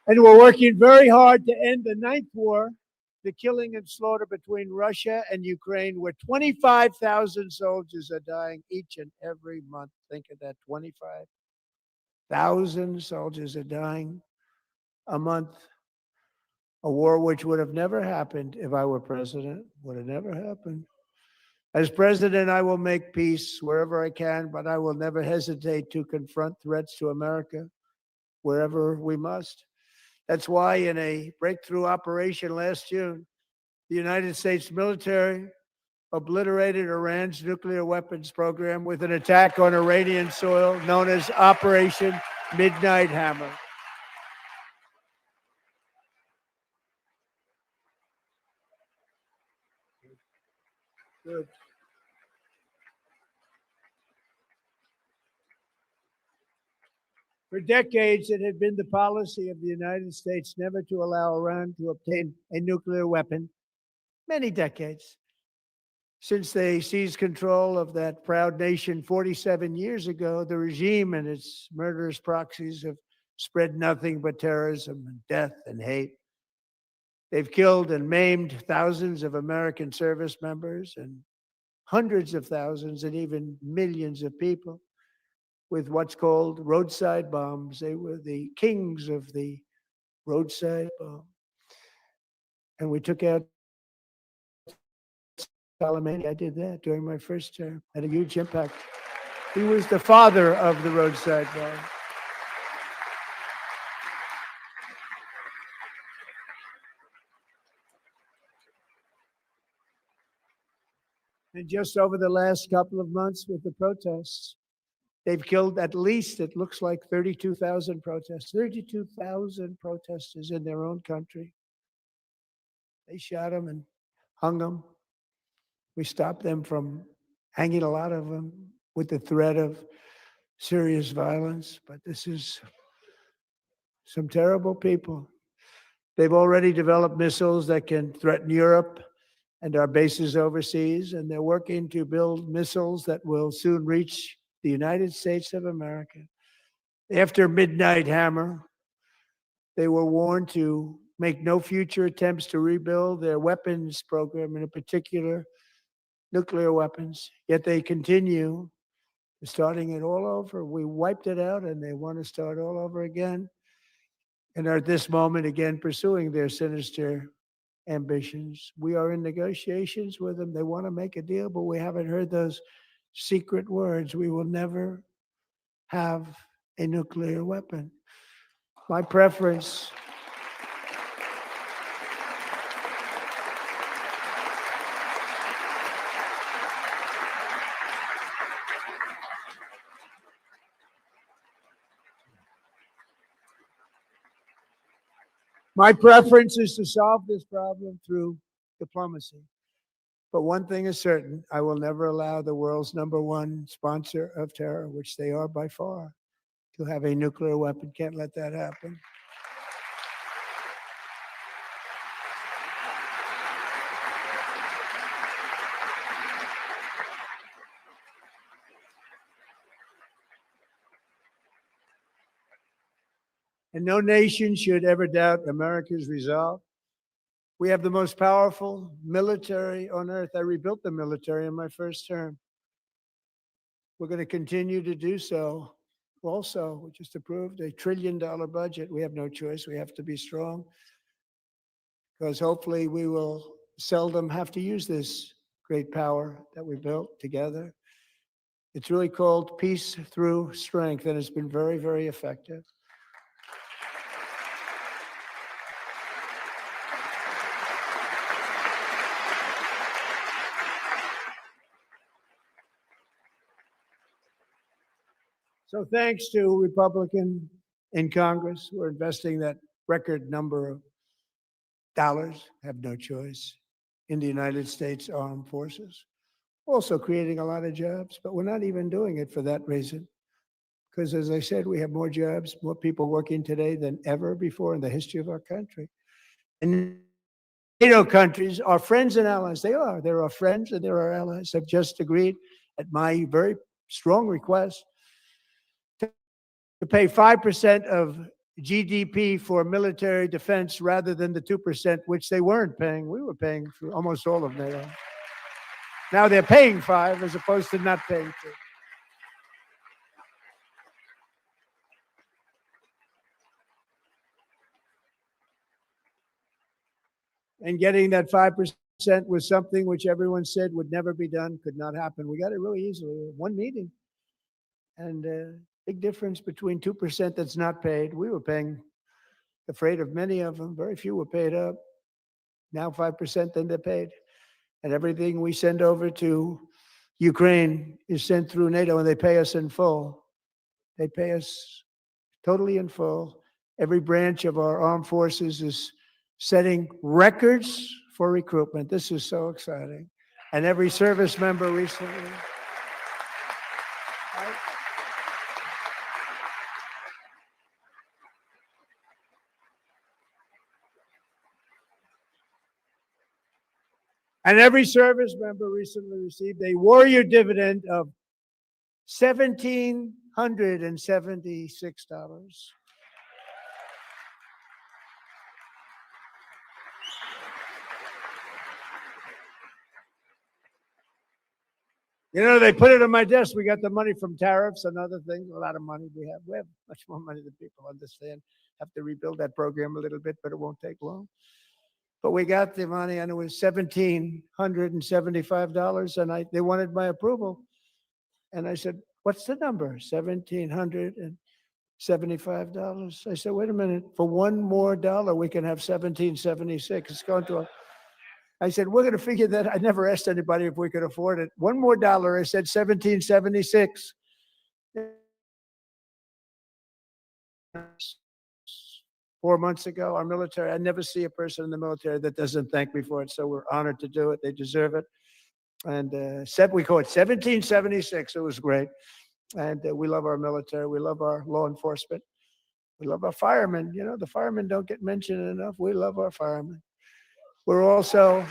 And we're working very hard to end the 9th war, the killing and slaughter between Russia and Ukraine, where 25,000 soldiers are dying each and every month. Think of that, 25,000 soldiers are dying a month. A war which would have never happened if I were president, would have never happened. As president, I will make peace wherever I can, but I will never hesitate to confront threats to America wherever we must. That's why in a breakthrough operation last June, the United States military obliterated Iran's nuclear weapons program with an attack on Iranian soil known as Operation Midnight Hammer. Good. For decades, it had been the policy of the United States never to allow Iran to obtain a nuclear weapon. Many decades. Since they seized control of that proud nation 47 years ago, the regime and its murderous proxies have spread nothing but terrorism and death and hate. They've killed and maimed thousands of American service members and hundreds of thousands and even millions of people with what's called roadside bombs. They were the kings of the roadside bomb. And we took out Soleimani. I did that during my first term. Had a huge impact. He was the father of the roadside bomb. And just over the last couple of months with the protests, they've killed at least, it looks like 32,000 protesters, 32,000 protesters in their own country. They shot them and hung them. We stopped them from hanging a lot of them with the threat of serious violence. But this is some terrible people. They've already developed missiles that can threaten Europe and our bases overseas, and they're working to build missiles that will soon reach the United States of America. After Midnight Hammer, they were warned to make no future attempts to rebuild their weapons program, and in particular, nuclear weapons. Yet they continue starting it all over. We wiped it out, and they want to start all over again, and are at this moment again pursuing their sinister ambitions. We are in negotiations with them. They want to make a deal, but we haven't heard those secret words. We will never have a nuclear weapon. My preference is to solve this problem through diplomacy. But one thing is certain, I will never allow the world's #1 sponsor of terror, which they are by far, to have a nuclear weapon. Can't let that happen. And no nation should ever doubt America's resolve. We have the most powerful military on earth. I rebuilt the military in my first term. We're going to continue to do so. Also, we just approved a $1 trillion budget. We have no choice. We have to be strong because hopefully we will seldom have to use this great power that we built together. It's really called Peace Through Strength, and it's been very, very effective. So thanks to Republican in Congress, we're investing that record number of dollars, have no choice, in the United States Armed Forces. Also creating a lot of jobs, but we're not even doing it for that reason. Because as I said, we have more jobs, more people working today than ever before in the history of our country. And NATO countries are friends and allies. They are. They're our friends and they're our allies. Have just agreed at my very strong request to pay 5% of GDP for military defense rather than the 2%, which they weren't paying. We were paying for almost all of NATO. Now they're paying 5 as opposed to not paying 2. And getting that 5% was something which everyone said would never be done, could not happen. We got it really easily. One meeting. And big difference between 2% that's not paid. We were paying, afraid of many of them. Very few were paid up. Now 5%, then they're paid. And everything we send over to Ukraine is sent through NATO, and they pay us in full. They pay us totally in full. Every branch of our armed forces is setting records for recruitment. This is so exciting. and every service member recently. And every service member recently received a warrior dividend of $1,776. You know, they put it on my desk. We got the money from tariffs and other things. A lot of money we have. We have much more money than people understand. Have to rebuild that program a little bit, but it won't take long. But we got the money, and it was $1,775, and they wanted my approval. And I said, "What's the number?" $1,775. I said, "Wait a minute. For one more dollar, we can have 1776. It's going to." I said, "We're going to figure that." I never asked anybody if we could afford it. One more dollar. I said 1776. 4 months ago, our military, I never see a person in the military that doesn't thank me for it. So we're honored to do it. They deserve it. And we call it 1776. It was great. And we love our military. We love our law enforcement. We love our firemen. You know, the firemen don't get mentioned enough. We love our firemen. We're also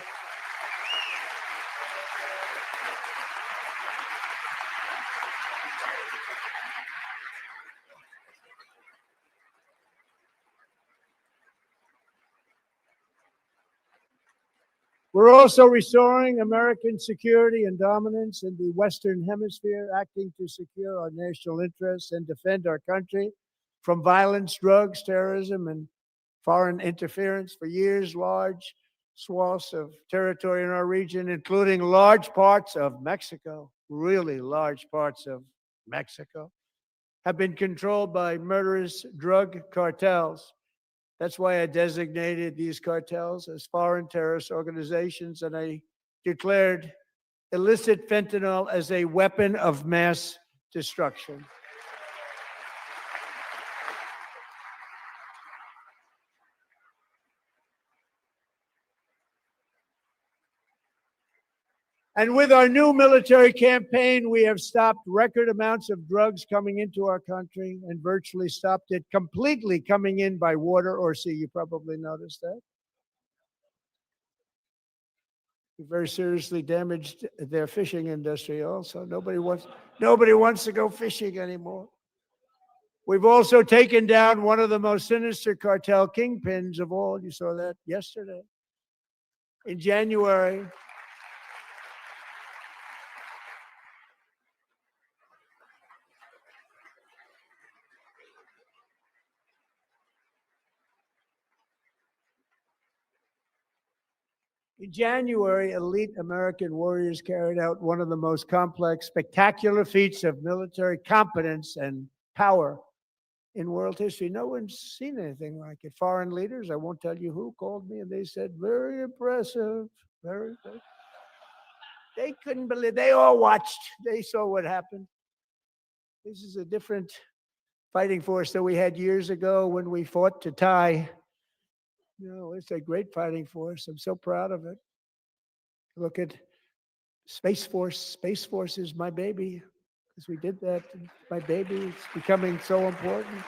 restoring American security and dominance in the Western Hemisphere, acting to secure our national interests and defend our country from violence, drugs, terrorism, and foreign interference. For years, large swaths of territory in our region, including large parts of Mexico, really large parts of Mexico, have been controlled by murderous drug cartels. That's why I designated these cartels as foreign terrorist organizations, and I declared illicit fentanyl as a weapon of mass destruction. And with our new military campaign, we have stopped record amounts of drugs coming into our country and virtually stopped it completely coming in by water or sea. You probably noticed that. We very seriously damaged their fishing industry also. Nobody wants to go fishing anymore. We've also taken down one of the most sinister cartel kingpins of all. You saw that yesterday. In January, elite American warriors carried out one of the most complex, spectacular feats of military competence and power in world history. No one's seen anything like it. Foreign leaders, I won't tell you who, called me and they said, "Very impressive, very good." They couldn't believe, they all watched, they saw what happened. This is a different fighting force that we had years ago when we fought to tie. You know, it's a great fighting force. I'm so proud of it. Look at Space Force. Space Force is my baby because we did that. My baby. It's becoming so important.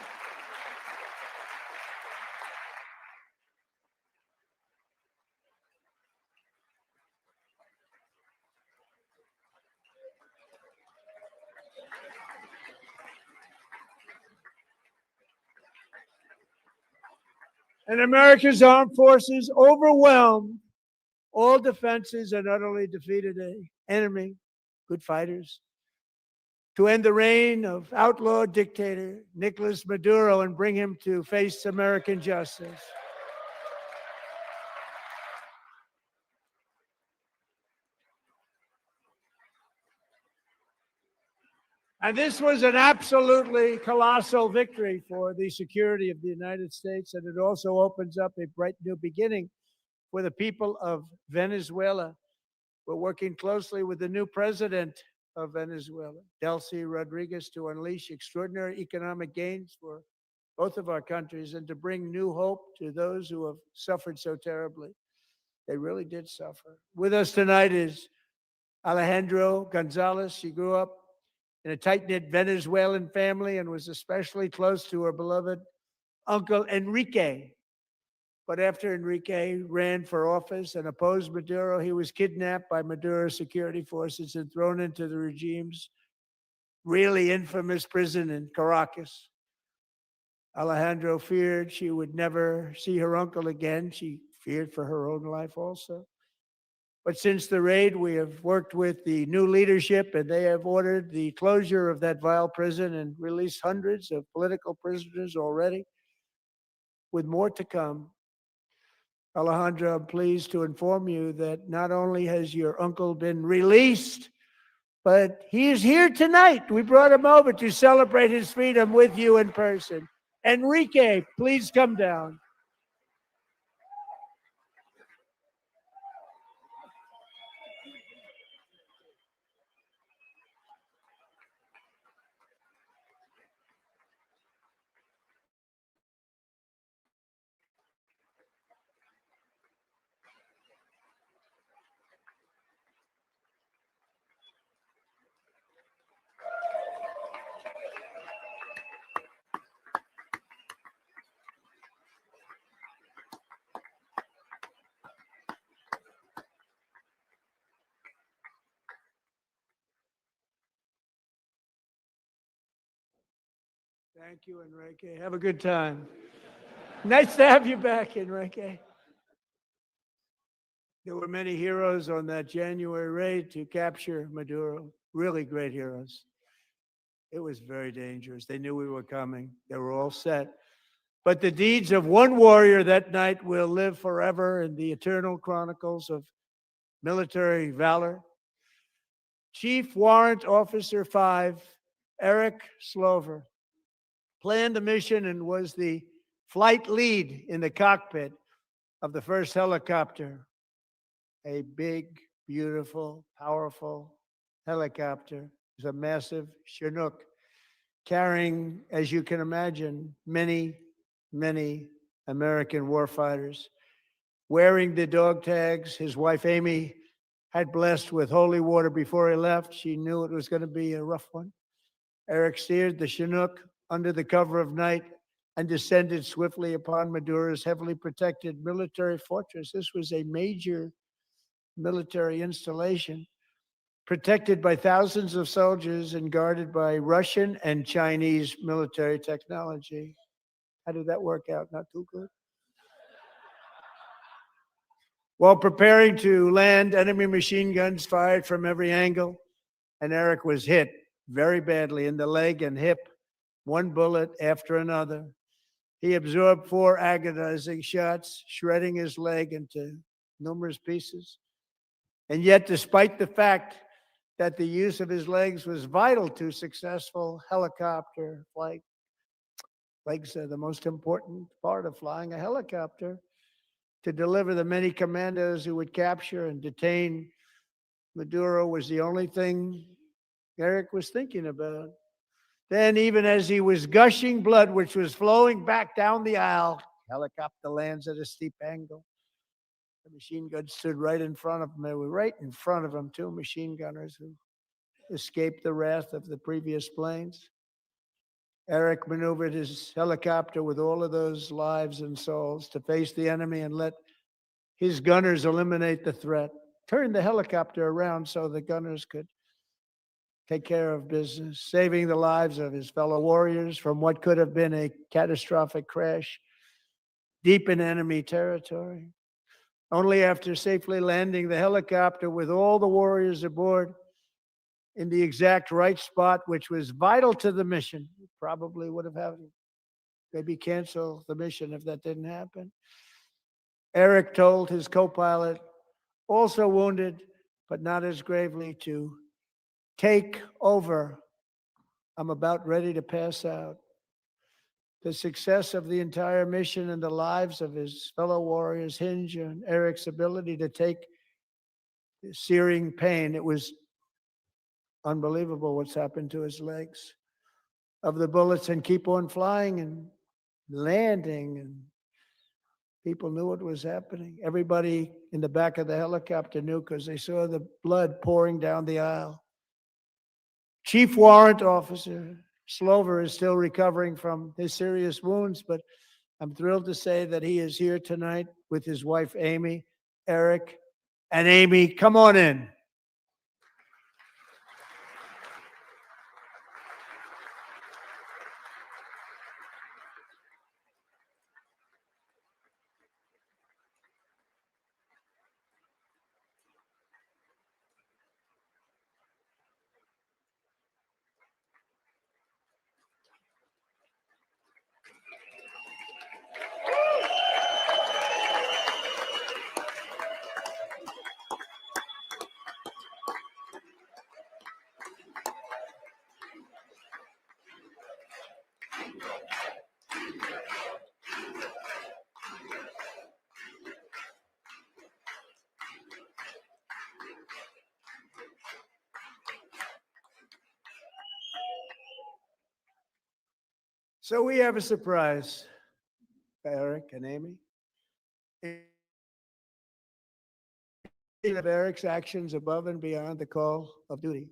And America's armed forces overwhelmed all defenses and utterly defeated an enemy, good fighters, to end the reign of outlaw dictator Nicolas Maduro and bring him to face American justice. And this was an absolutely colossal victory for the security of the United States, and it also opens up a bright new beginning for the people of Venezuela. We're working closely with the new president of Venezuela, Delcy Rodriguez, to unleash extraordinary economic gains for both of our countries and to bring new hope to those who have suffered so terribly. They really did suffer. With us tonight is Alejandro Gonzalez, she grew up in a tight-knit Venezuelan family and was especially close to her beloved uncle Enrique. But after Enrique ran for office and opposed Maduro, he was kidnapped by Maduro's security forces and thrown into the regime's really infamous prison in Caracas. Alejandro feared she would never see her uncle again. She feared for her own life also. But since the raid, we have worked with the new leadership, and they have ordered the closure of that vile prison and released hundreds of political prisoners already, with more to come. Alejandro, I'm pleased to inform you that not only has your uncle been released, but he is here tonight. We brought him over to celebrate his freedom with you in person. Enrique, please come down. Thank you, Enrique. Have a good time. Nice to have you back, Enrique. There were many heroes on that January raid to capture Maduro, really great heroes. It was very dangerous. They knew we were coming. They were all set. But the deeds of one warrior that night will live forever in the eternal chronicles of military valor. Chief Warrant Officer 5, Eric Slover, planned the mission and was the flight lead in the cockpit of the first helicopter, a big, beautiful, powerful helicopter. It was a massive Chinook carrying, as you can imagine, many, many American warfighters. Wearing the dog tags, his wife Amy had blessed with holy water before he left. She knew it was going to be a rough one. Eric steered the Chinook under the cover of night and descended swiftly upon Maduro's heavily protected military fortress. This was a major military installation, protected by thousands of soldiers and guarded by Russian and Chinese military technology. How did that work out? Not too good. While preparing to land, enemy machine guns fired from every angle, and Eric was hit very badly in the leg and hip, one bullet after another. He absorbed 4 agonizing shots, shredding his leg into numerous pieces. And yet, despite the fact that the use of his legs was vital to successful helicopter flight, legs are the most important part of flying a helicopter. To deliver the many commandos who would capture and detain Maduro was the only thing Eric was thinking about. Then, even as he was gushing blood, which was flowing back down the aisle, helicopter lands at a steep angle. The machine gun stood right in front of him. They were right in front of him, 2 machine gunners who escaped the wrath of the previous planes. Eric maneuvered his helicopter with all of those lives and souls to face the enemy and let his gunners eliminate the threat. Turned the helicopter around so the gunners could take care of business, saving the lives of his fellow warriors from what could have been a catastrophic crash deep in enemy territory. Only after safely landing the helicopter with all the warriors aboard in the exact right spot, which was vital to the mission, probably would have had to maybe cancel the mission if that didn't happen. Eric told his co-pilot, also wounded, but not as gravely, to take over. I'm about ready to pass out. The success of the entire mission and the lives of his fellow warriors hinge on Eric's ability to take the searing pain. It was unbelievable what's happened to his legs of the bullets and keep on flying and landing and People knew what was happening. Everybody in the back of the helicopter knew because they saw the blood pouring down the aisle. Chief Warrant Officer Slover is still recovering from his serious wounds, but I'm thrilled to say that he is here tonight with his wife, Amy, Eric, and Amy. Come on in. So we have a surprise, Eric and Amy. Of Eric's actions above and beyond the call of duty,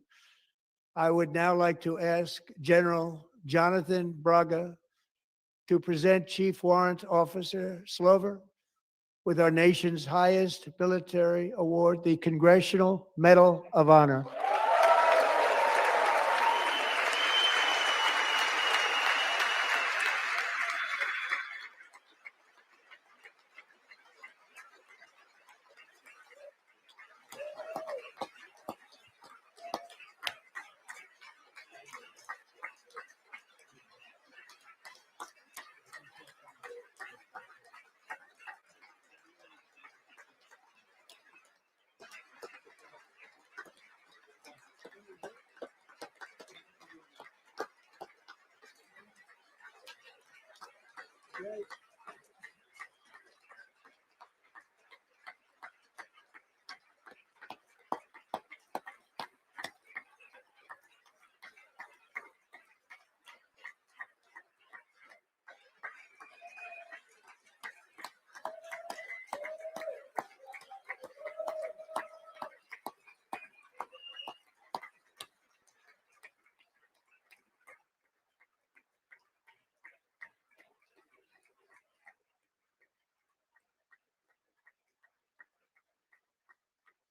I would now like to ask General Jonathan Braga to present Chief Warrant Officer Slover with our nation's highest military award, the Congressional Medal of Honor.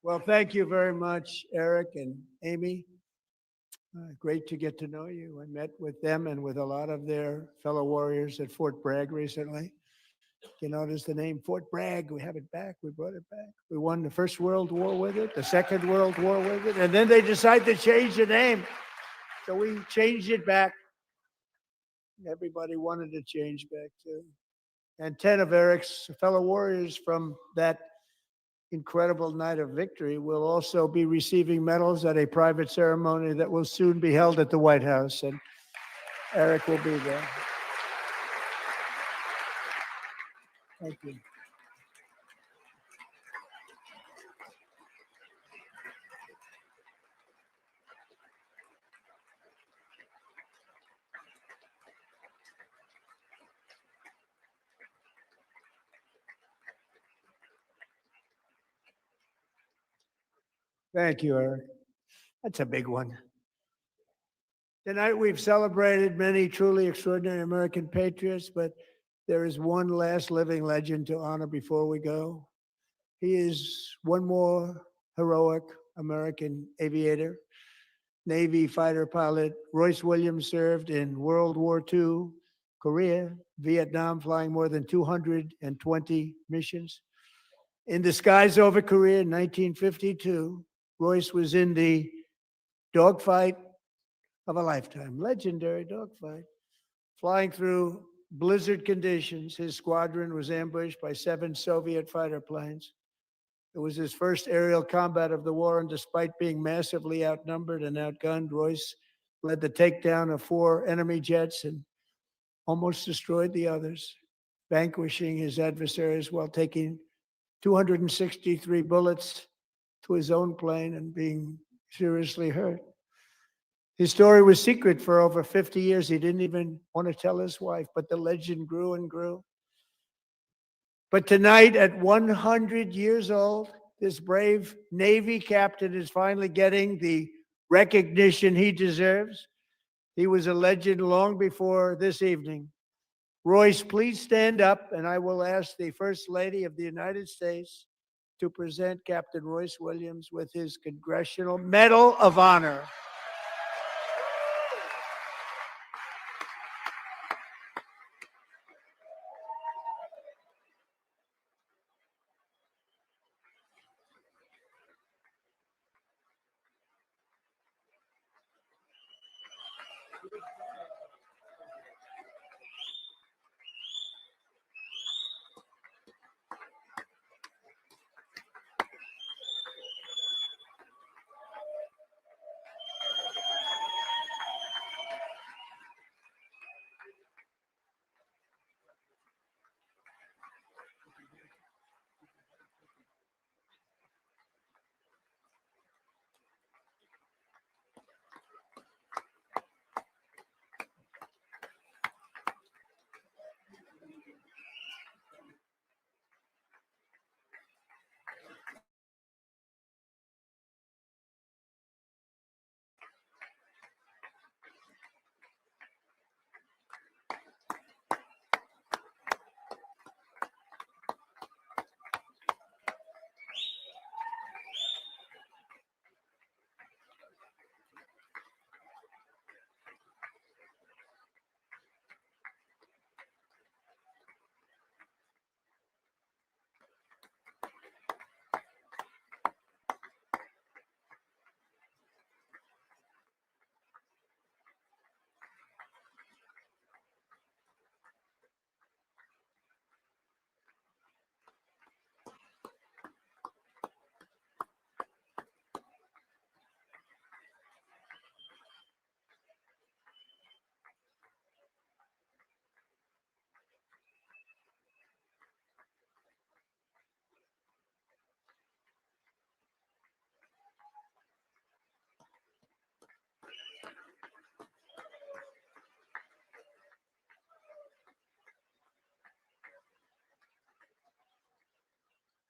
Well, thank you very much, Eric and Amy. Great to get to know you. I met with them and with a lot of their fellow warriors at Fort Bragg recently. You notice the name Fort Bragg, we have it back, we brought it back. We won the First World War with it, the Second World War with it, and then they decided to change the name. So we changed it back. Everybody wanted to change back too. And 10 of Eric's fellow warriors from that incredible night of victory will also be receiving medals at a private ceremony that will soon be held at the White House, and Eric will be there. Thank you. Thank you, Eric. That's a big one. Tonight, we've celebrated many truly extraordinary American patriots, but there is one last living legend to honor before we go. He is one more heroic American aviator, Navy fighter pilot. Royce Williams served in World War II, Korea, Vietnam, flying more than 220 missions. In the skies over Korea in 1952, Royce was in the dogfight of a lifetime, legendary dogfight. Flying through blizzard conditions, his squadron was ambushed by 7 Soviet fighter planes. It was his first aerial combat of the war, and despite being massively outnumbered and outgunned, Royce led the takedown of 4 enemy jets and almost destroyed the others, vanquishing his adversaries while taking 263 bullets to his own plane and being seriously hurt. His story was secret for over 50 years. He didn't even want to tell his wife, but the legend grew and grew. But tonight, at 100 years old, this brave Navy captain is finally getting the recognition he deserves. He was a legend long before this evening. Royce, please stand up, and I will ask the First Lady of the United States to present Captain Royce Williams with his Congressional Medal of Honor.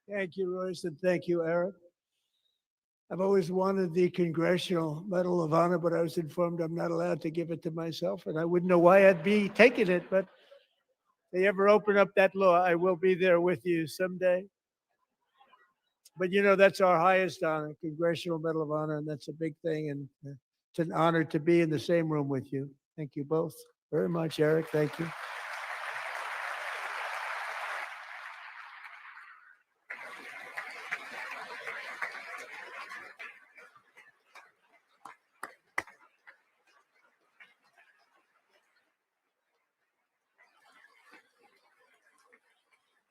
Thank you, Royce, and thank you, Eric. I've always wanted the Congressional Medal of Honor, but I was informed I'm not allowed to give it to myself, and I wouldn't know why I'd be taking it, but if they ever open up that law, I will be there with you someday. But you know, that's our highest honor, Congressional Medal of Honor, and that's a big thing, and it's an honor to be in the same room with you. Thank you both very much, Eric. Thank you.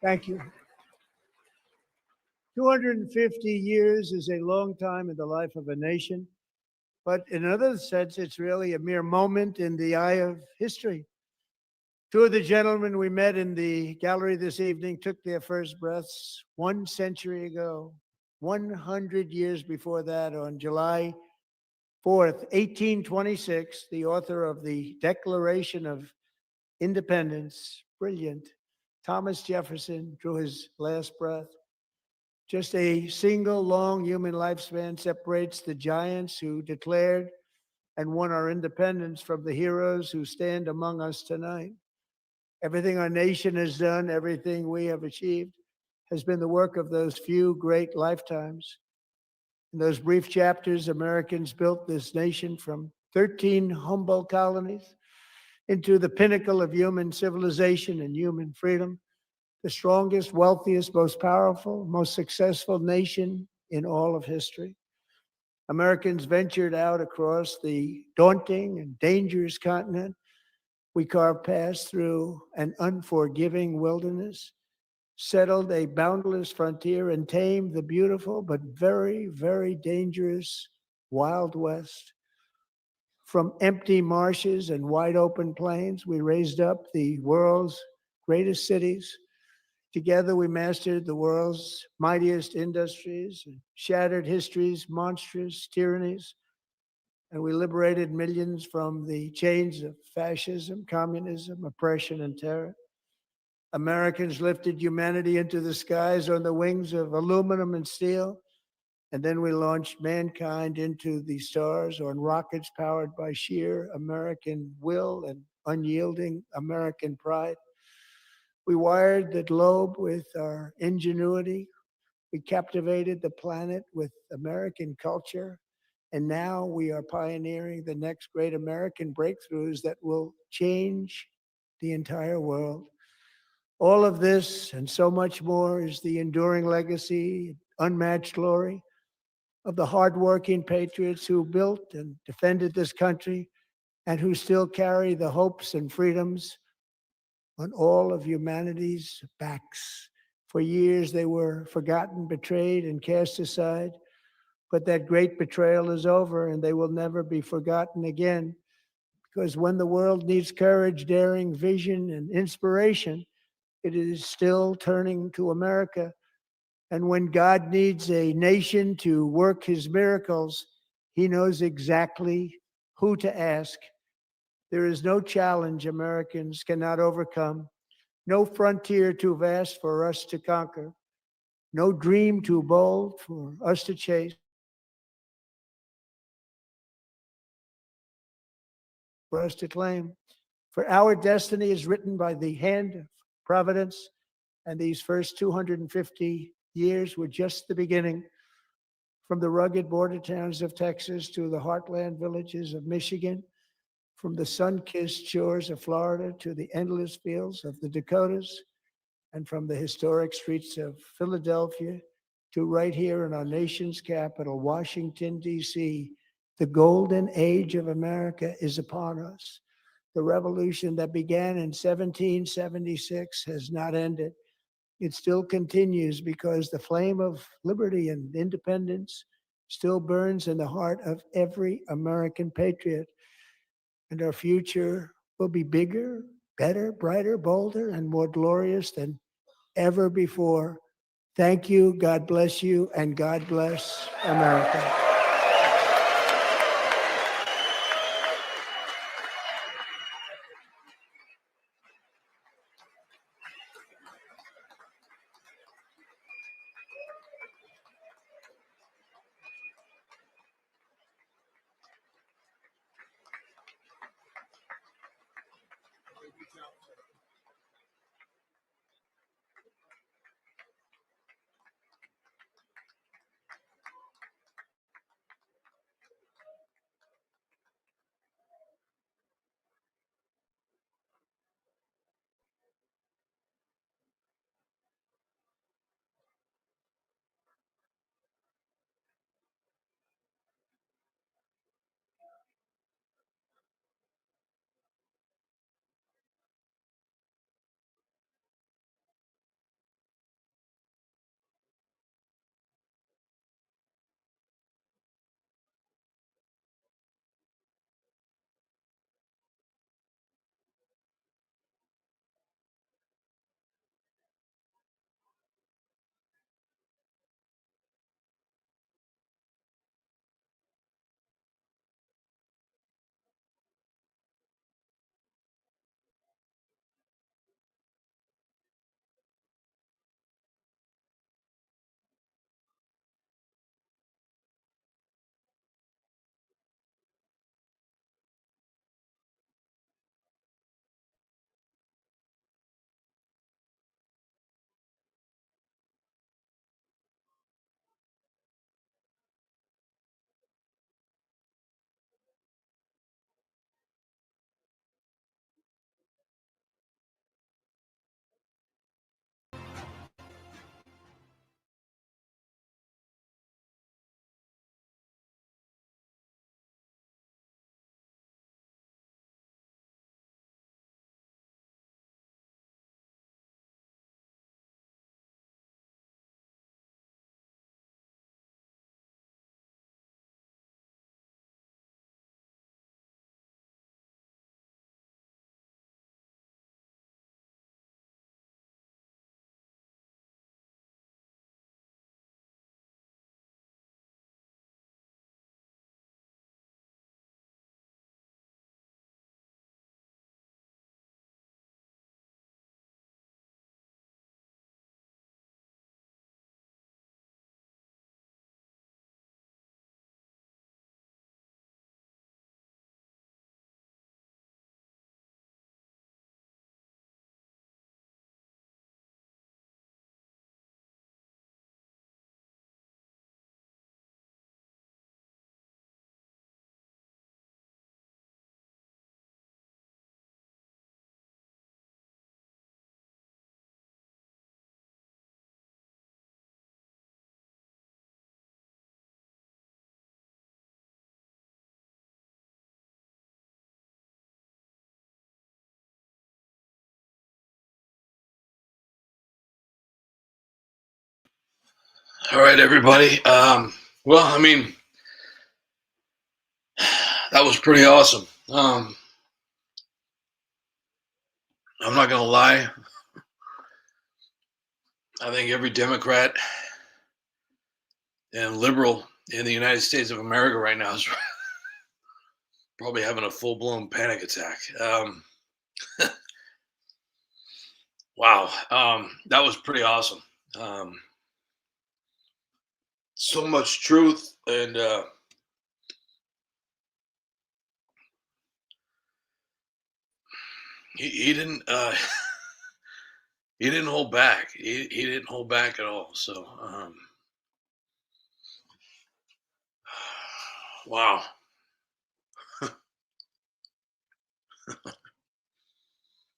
Thank you. 250 years is a long time in the life of a nation, but in another sense, it's really a mere moment in the eye of history. Two of the gentlemen we met in the gallery this evening took their first breaths 1 century ago, 100 years before that, on July 4th, 1826, the author of the Declaration of Independence, brilliant, Thomas Jefferson, drew his last breath. Just a single long human lifespan separates the giants who declared and won our independence from the heroes who stand among us tonight. Everything our nation has done, everything we have achieved, has been the work of those few great lifetimes. In those brief chapters, Americans built this nation from 13 humble colonies into the pinnacle of human civilization and human freedom, the strongest, wealthiest, most powerful, most successful nation in all of history. Americans ventured out across the daunting and dangerous continent. We carved paths through an unforgiving wilderness, settled a boundless frontier, and tamed the beautiful but very, very dangerous Wild West. From empty marshes and wide open plains, we raised up the world's greatest cities. Together, we mastered the world's mightiest industries, and shattered history's monstrous tyrannies, and we liberated millions from the chains of fascism, communism, oppression, and terror. Americans lifted humanity into the skies on the wings of aluminum and steel. And then we launched mankind into the stars on rockets powered by sheer American will and unyielding American pride. We wired the globe with our ingenuity. We captivated the planet with American culture. And now we are pioneering the next great American breakthroughs that will change the entire world. All of this and so much more is the enduring legacy, unmatched glory of the hardworking patriots who built and defended this country and who still carry the hopes and freedoms on all of humanity's backs. For years, they were forgotten, betrayed, and cast aside. But that great betrayal is over, and they will never be forgotten again. Because when the world needs courage, daring, vision, and inspiration, it is still turning to America. And when God needs a nation to work his miracles, he knows exactly who to ask. There is no challenge Americans cannot overcome, no frontier too vast for us to conquer, no dream too bold for us to chase, for us to claim. For our destiny is written by the hand of providence, and these first 250 years were just the beginning. From the rugged border towns of Texas to the heartland villages of Michigan, from the sun-kissed shores of Florida to the endless fields of the Dakotas, and from the historic streets of Philadelphia to right here in our nation's capital, Washington, D.C., the golden age of America is upon us. The revolution that began in 1776 has not ended. It still continues because the flame of liberty and independence still burns in the heart of every American patriot. And our future will be bigger, better, brighter, bolder, and more glorious than ever before. Thank you, God bless you, and God bless America. All right, everybody. Well, I mean, that was pretty awesome. I'm not gonna lie. I think every Democrat and liberal in the United States of America right now is probably having a full-blown panic attack. Wow, that was pretty awesome. Um, so much truth, and he didn't he didn't hold back. He didn't hold back at all. So wow.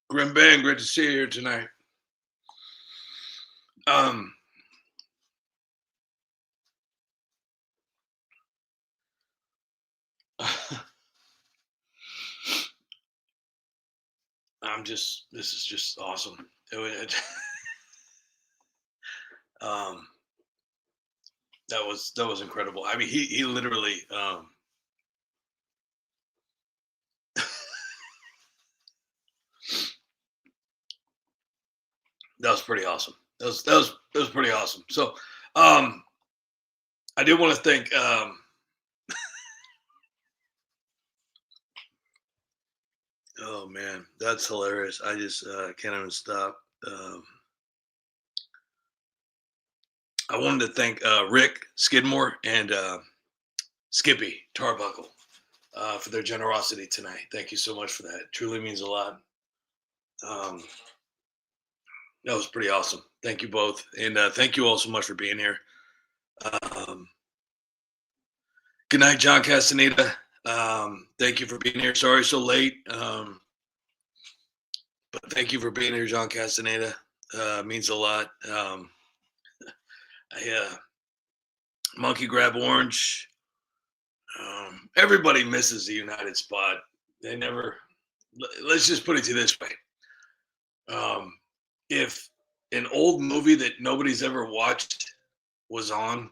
Grim Ben, great to see you here tonight. Um, this is just awesome. Um, that was incredible. I mean, he literally, that was pretty awesome. That was pretty awesome. So, I did want to thank, oh man, that's hilarious. I just can't even stop. I wanted to thank Rick Skidmore and Skippy Tarbuckle for their generosity tonight. Thank you so much for that. It truly means a lot. Um, that was pretty awesome. Thank you both, and thank you all so much for being here. Um, good night, John Castaneda. Thank you for being here. Sorry so late, but thank you for being here, John Castaneda. Means a lot. Monkey Grab Orange. Everybody misses the United Spot. They never. Let's just put it to you this way. If an old movie that nobody's ever watched was on,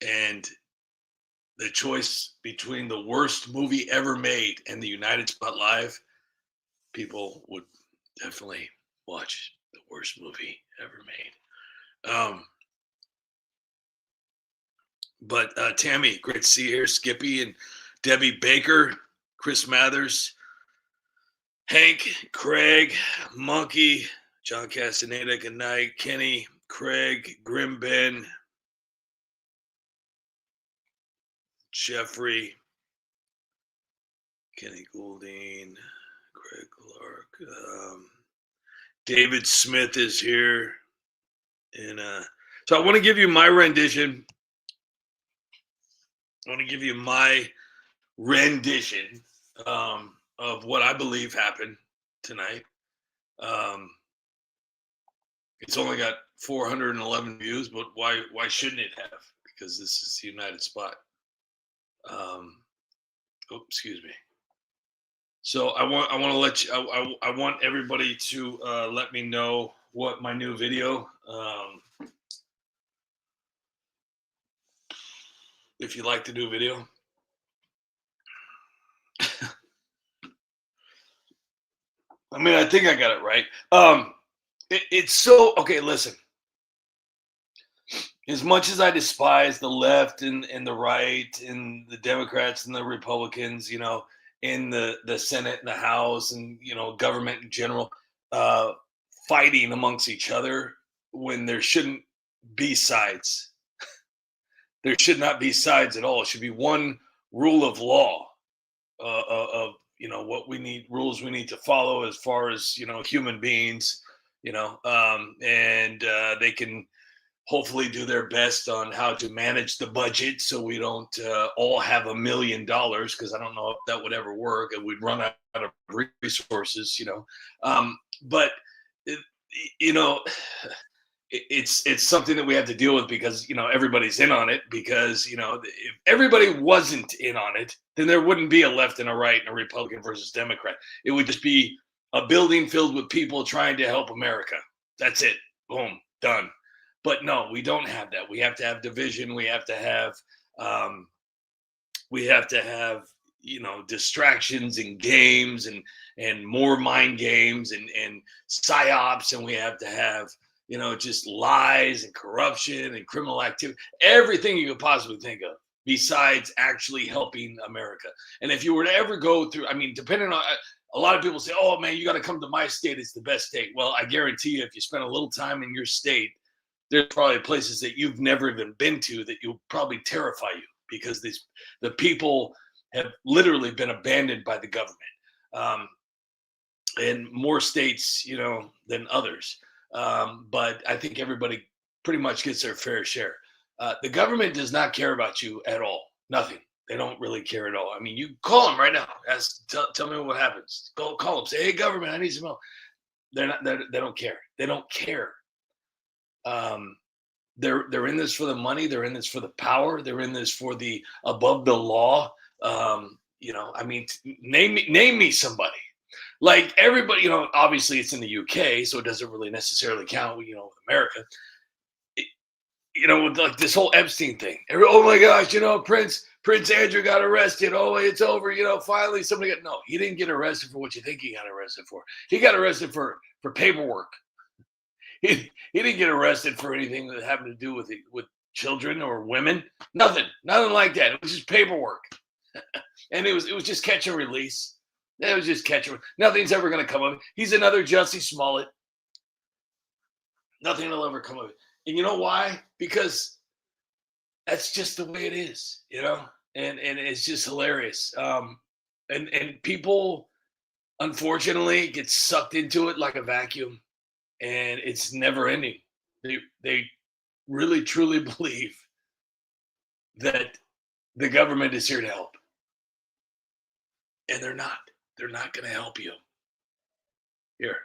and the choice between the worst movie ever made and the United Spot Live, people would definitely watch the worst movie ever made. But Tammy, great to see you here. Skippy and Debbie Baker, Chris Mathers, Hank, Craig, Monkey, John Castaneda, good night. Kenny, Craig, Grim Ben, Jeffrey, Kenny Goulding, Craig Clark, David Smith is here. And so I want to give you my rendition. I want to give you my rendition of what I believe happened tonight. It's only got 411 views, but why shouldn't it have? Because this is the United Spot. Excuse me. So I want to let you. I want everybody to let me know what my new video. If you like to do a video. I mean, I think I got it right. It's so okay. Listen, as much as I despise the left and the right and the Democrats and the Republicans, you know, in the Senate and the House and government in general, fighting amongst each other when there shouldn't be sides. There should not be sides at all. It should be one rule of law of what we need, rules we need to follow as far as human beings, and they can hopefully do their best on how to manage the budget so we don't all have $1 million, because I don't know if that would ever work and we'd run out of resources, but it's something that we have to deal with because everybody's in on it, because if everybody wasn't in on it, then there wouldn't be a left and a right and a Republican versus Democrat. It would just be a building filled with people trying to help America. That's it. Boom, done. But no, we don't have that. We have to have division. Um, we have to have distractions and games and more mind games and psyops, and we have to have just lies and corruption and criminal activity, everything you could possibly think of, besides actually helping America. And if you were to ever go through, I mean, depending on, a lot of people say, oh man, you got to come to my state, it's the best state. Well, I guarantee you, if you spend a little time in your state, there's probably places that you've never even been to that you'll probably terrify you, because the people have literally been abandoned by the government, um, in more states, than others. But I think everybody pretty much gets their fair share. The government does not care about you at all. Nothing. They don't really care at all. I mean, you call them right now. Tell me what happens. Go call them. Say, hey, government, I need some help. They don't care. They don't care. Um, they're in this for the money. They're in this for the power. They're in this for the above the law. I mean, name me somebody. Like everybody, obviously it's in the UK, so it doesn't really necessarily count. With America, with like this whole Epstein thing. Oh my gosh, Prince Andrew got arrested. Oh, it's over. Finally somebody got. No, he didn't get arrested for what you think he got arrested for. He got arrested for paperwork. He didn't get arrested for anything that happened to do with children or women. Nothing like that. It was just paperwork, and it was just catch and release. It was just catch and nothing's ever going to come of it. He's another Jussie Smollett. Nothing will ever come of it. And you know why? Because that's just the way it is, and it's just hilarious. And people, unfortunately, get sucked into it like a vacuum, and it's never ending. They really truly believe that the government is here to help, and they're not. They're not going to help you. Here.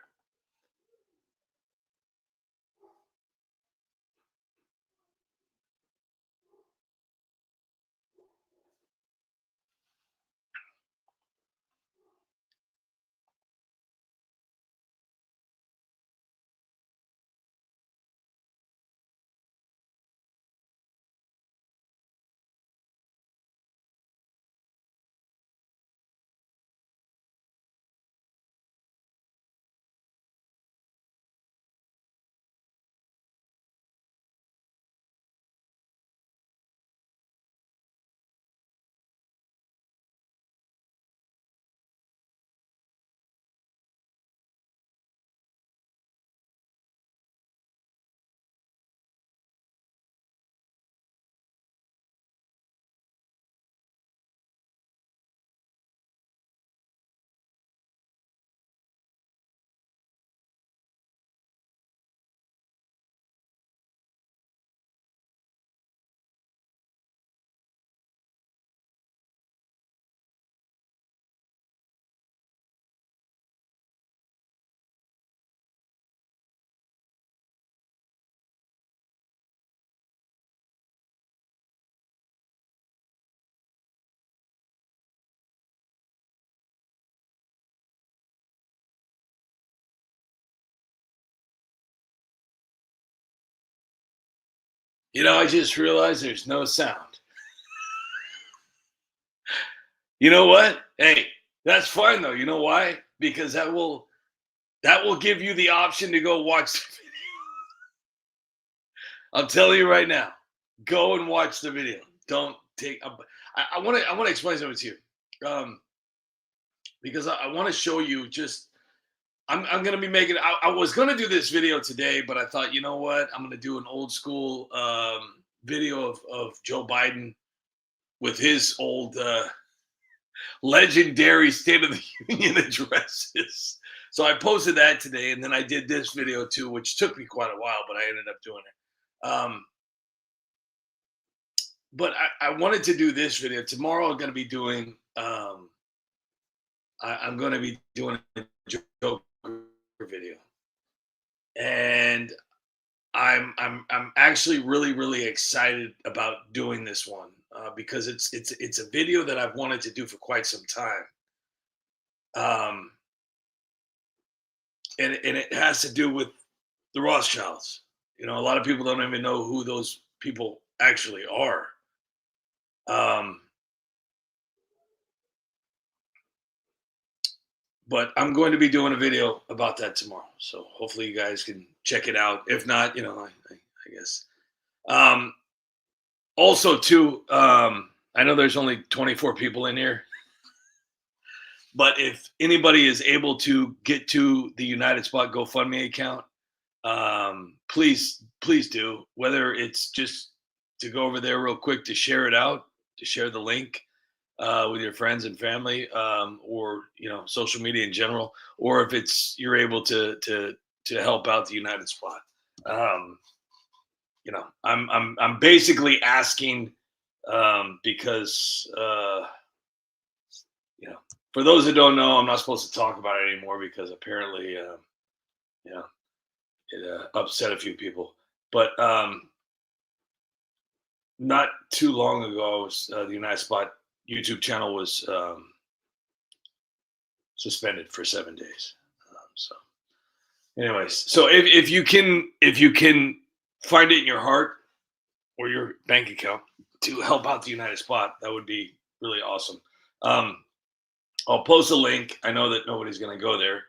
I just realized there's no sound. You know what? Hey, that's fine though. You know why? Because that will give you the option to go watch the video. I'm telling you right now, go and watch the video. Don't take. I want to explain something to you, because I want to show you. Just I'm going to be making. I was going to do this video today, but I thought, you know what? I'm going to do an old school video of Joe Biden with his old legendary State of the Union addresses. So I posted that today, and then I did this video too, which took me quite a while, but I ended up doing it. But I wanted to do this video. Tomorrow I'm going to be doing I'm going to be doing a Joker video. And I'm actually really excited about doing this one because it's a video that I've wanted to do for quite some time. And it has to do with the Rothschilds. You know, a lot of people don't even know who those people actually are. Um, but I'm going to be doing a video about that tomorrow. So hopefully you guys can check it out. If not, I guess. Um, Also, too, I know there's only 24 people in here, but if anybody is able to get to the United Spot GoFundMe account, please do. Whether it's just to go over there real quick to share it out, to share the link with your friends and family, or social media in general, or if it's you're able to help out the United Spot. Um, I'm basically asking because for those that don't know, I'm not supposed to talk about it anymore because apparently you know it upset a few people. But not too long ago, I was the United Spot YouTube channel was suspended for 7 days. So, anyways, so if you can find it in your heart or your bank account to help out the United Spot, that would be really awesome. I'll post a link. I know that nobody's going to go there.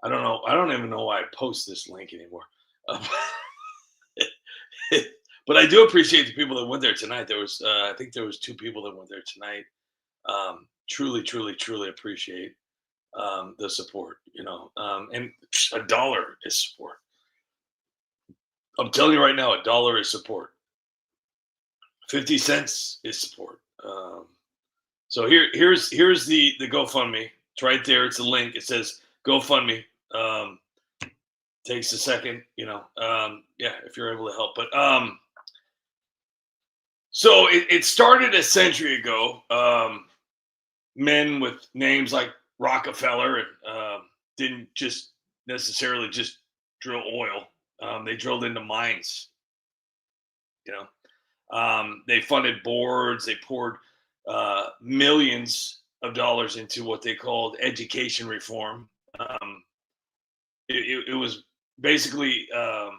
I don't know. I don't even know why I post this link anymore. But I do appreciate the people that went there tonight. There was, I think there was 2 people that went there tonight. Truly, truly, truly appreciate the support, and $1 is support. I'm telling you right now, $1 is support. 50 cents is support. So here's the GoFundMe. It's right there. It's a link. It says GoFundMe. Takes a second, if you're able to help. But so it started a century ago. Men with names like Rockefeller didn't just necessarily just drill oil. They drilled into mines. They funded boards. They poured millions of dollars into what they called education reform. It was basically a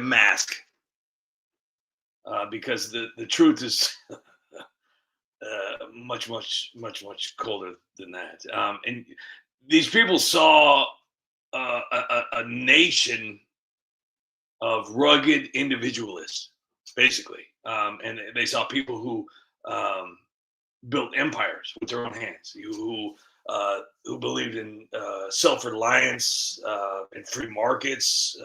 mask because the truth is much colder than that. And these people saw a nation of rugged individualists, basically, and they saw people who built empires with their own hands, who believed in self-reliance and free markets,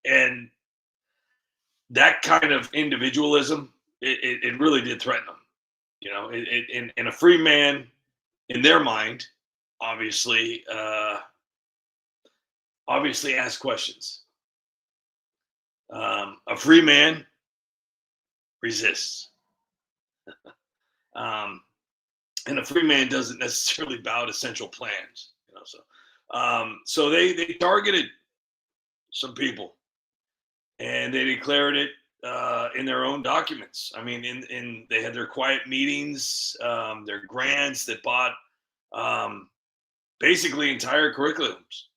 and that kind of individualism, it really did threaten them, and a free man in their mind, obviously ask questions. A free man resists. And a free man doesn't necessarily bow to central plans, so they targeted some people and they declared it in their own documents. I mean, they had their quiet meetings, their grants that bought basically entire curriculums.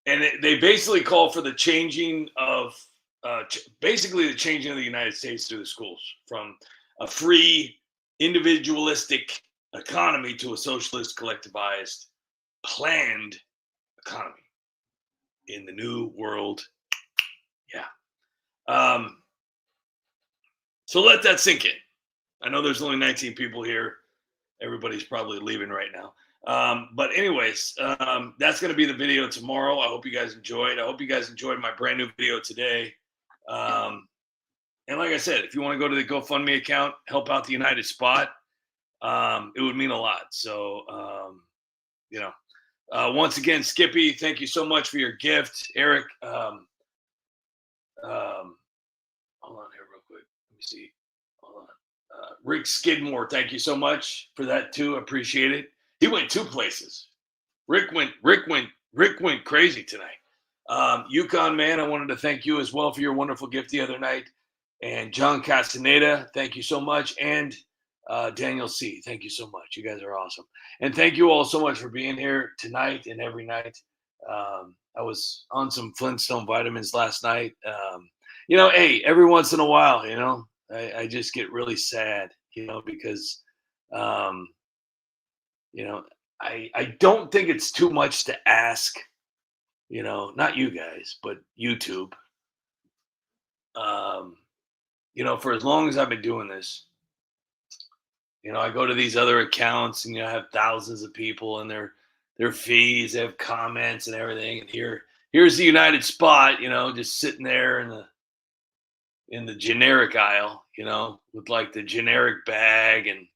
And they basically call for the changing of the changing of the United States through the schools from a free individualistic economy to a socialist collectivized planned economy in the new world. So let that sink in. I know there's only 19 people here. Everybody's probably leaving right now. But anyways, that's going to be the video tomorrow. I hope you guys enjoyed. I hope you guys enjoyed my brand new video today. And like I said, if you want to go to the GoFundMe account, help out the United Spot, it would mean a lot. So, once again, Skippy, thank you so much for your gift. Eric, hold on here real quick. Let me see. Hold on. Rick Skidmore, thank you so much for that too. Appreciate it. He went 2 places. Rick went crazy tonight. Yukon man, I wanted to thank you as well for your wonderful gift the other night. And John Castaneda, thank you so much. And Daniel C., thank you so much. You guys are awesome. And thank you all so much for being here tonight and every night. I was on some Flintstone vitamins last night. Hey, every once in a while, I just get really sad, because, um, I don't think it's too much to ask, not you guys, but YouTube. Um, for as long as I've been doing this, I go to these other accounts and I have thousands of people and their feeds, they have comments and everything. And here's the United Spot, just sitting there in the generic aisle, with like the generic bag and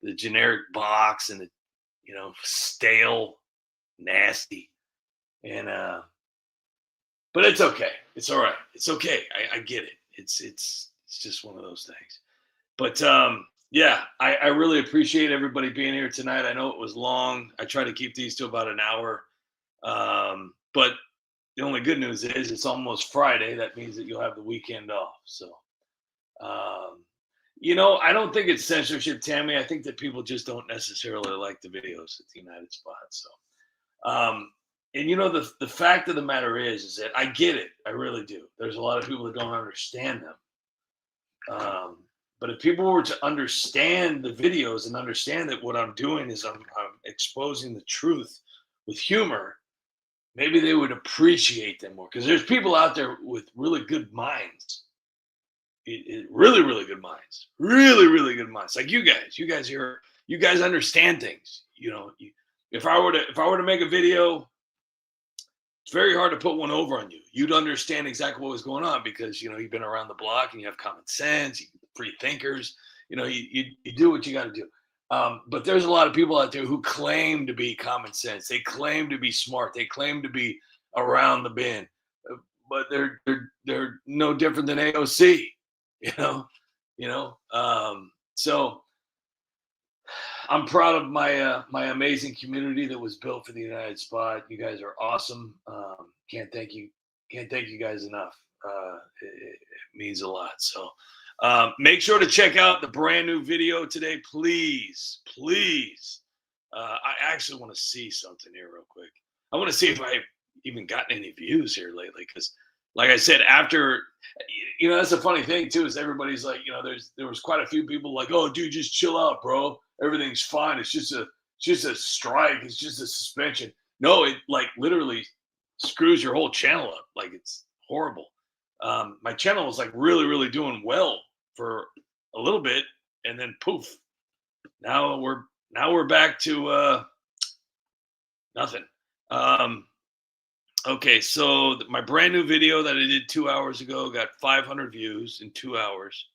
the generic box and the, stale, nasty. And but it's okay. It's all right. It's okay. I get it. It's just one of those things. But yeah, I really appreciate everybody being here tonight. I know it was long. I try to keep these to about an hour. But the only good news is it's almost Friday. That means that you'll have the weekend off. So, I don't think it's censorship, Tammy. I think that people just don't necessarily like the videos at the United Spot. So, and the fact of the matter is that I get it. I really do. There's a lot of people that don't understand them. But if people were to understand the videos and understand that what I'm doing is I'm exposing the truth with humor, maybe they would appreciate them more. Because there's people out there with really good minds, really, really good minds, really, really good minds. Like you guys. You guys understand things. If I were to make a video, it's very hard to put one over on you. You'd understand exactly what was going on because you've been around the block and you have common sense. Free thinkers, you do what you got to do. But there's a lot of people out there who claim to be common sense. They claim to be smart. They claim to be around the bend, but they're no different than AOC. So I'm proud of my amazing community that was built for the United Spot. You guys are awesome. Can't thank you guys enough. It means a lot. So. Make sure to check out the brand new video today, please. I actually want to see something here real quick. I want to see if I've even gotten any views here lately. Because, like I said, after, that's the funny thing too, is everybody's like, there was quite a few people like, oh, dude, just chill out, bro. Everything's fine. It's just a strike. It's just a suspension. No, it like literally screws your whole channel up. Like it's horrible. My channel was like really, really doing well for a little bit, and then poof. Now we're back to nothing. Okay, so my brand new video that I did 2 hours ago got 500 views in 2 hours.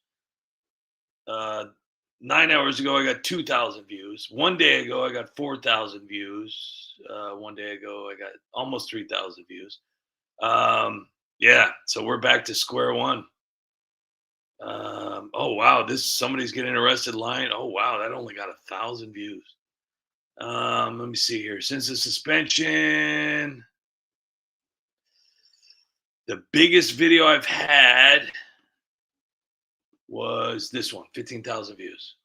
9 hours ago, I got 2,000 views. 1 day ago, I got 4,000 views. 1 day ago, I got almost 3,000 views. Yeah, so we're back to square one. Oh wow, somebody's getting arrested lying. Oh wow, that only got 1,000 views. Let me see here. Since the suspension, the biggest video I've had was this one, 15,000 views.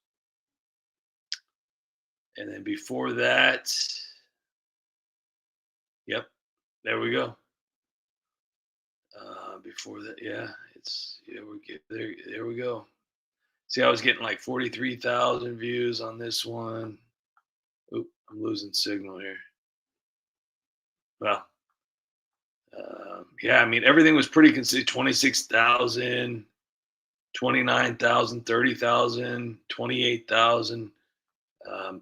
And then before that, yep, there we go. Before that, there we go. See, I was getting like 43,000 views on this one. Oop, I'm losing signal here. Well, yeah, I mean, everything was pretty consistent. 26,000, 29,000, 30,000, 28,000,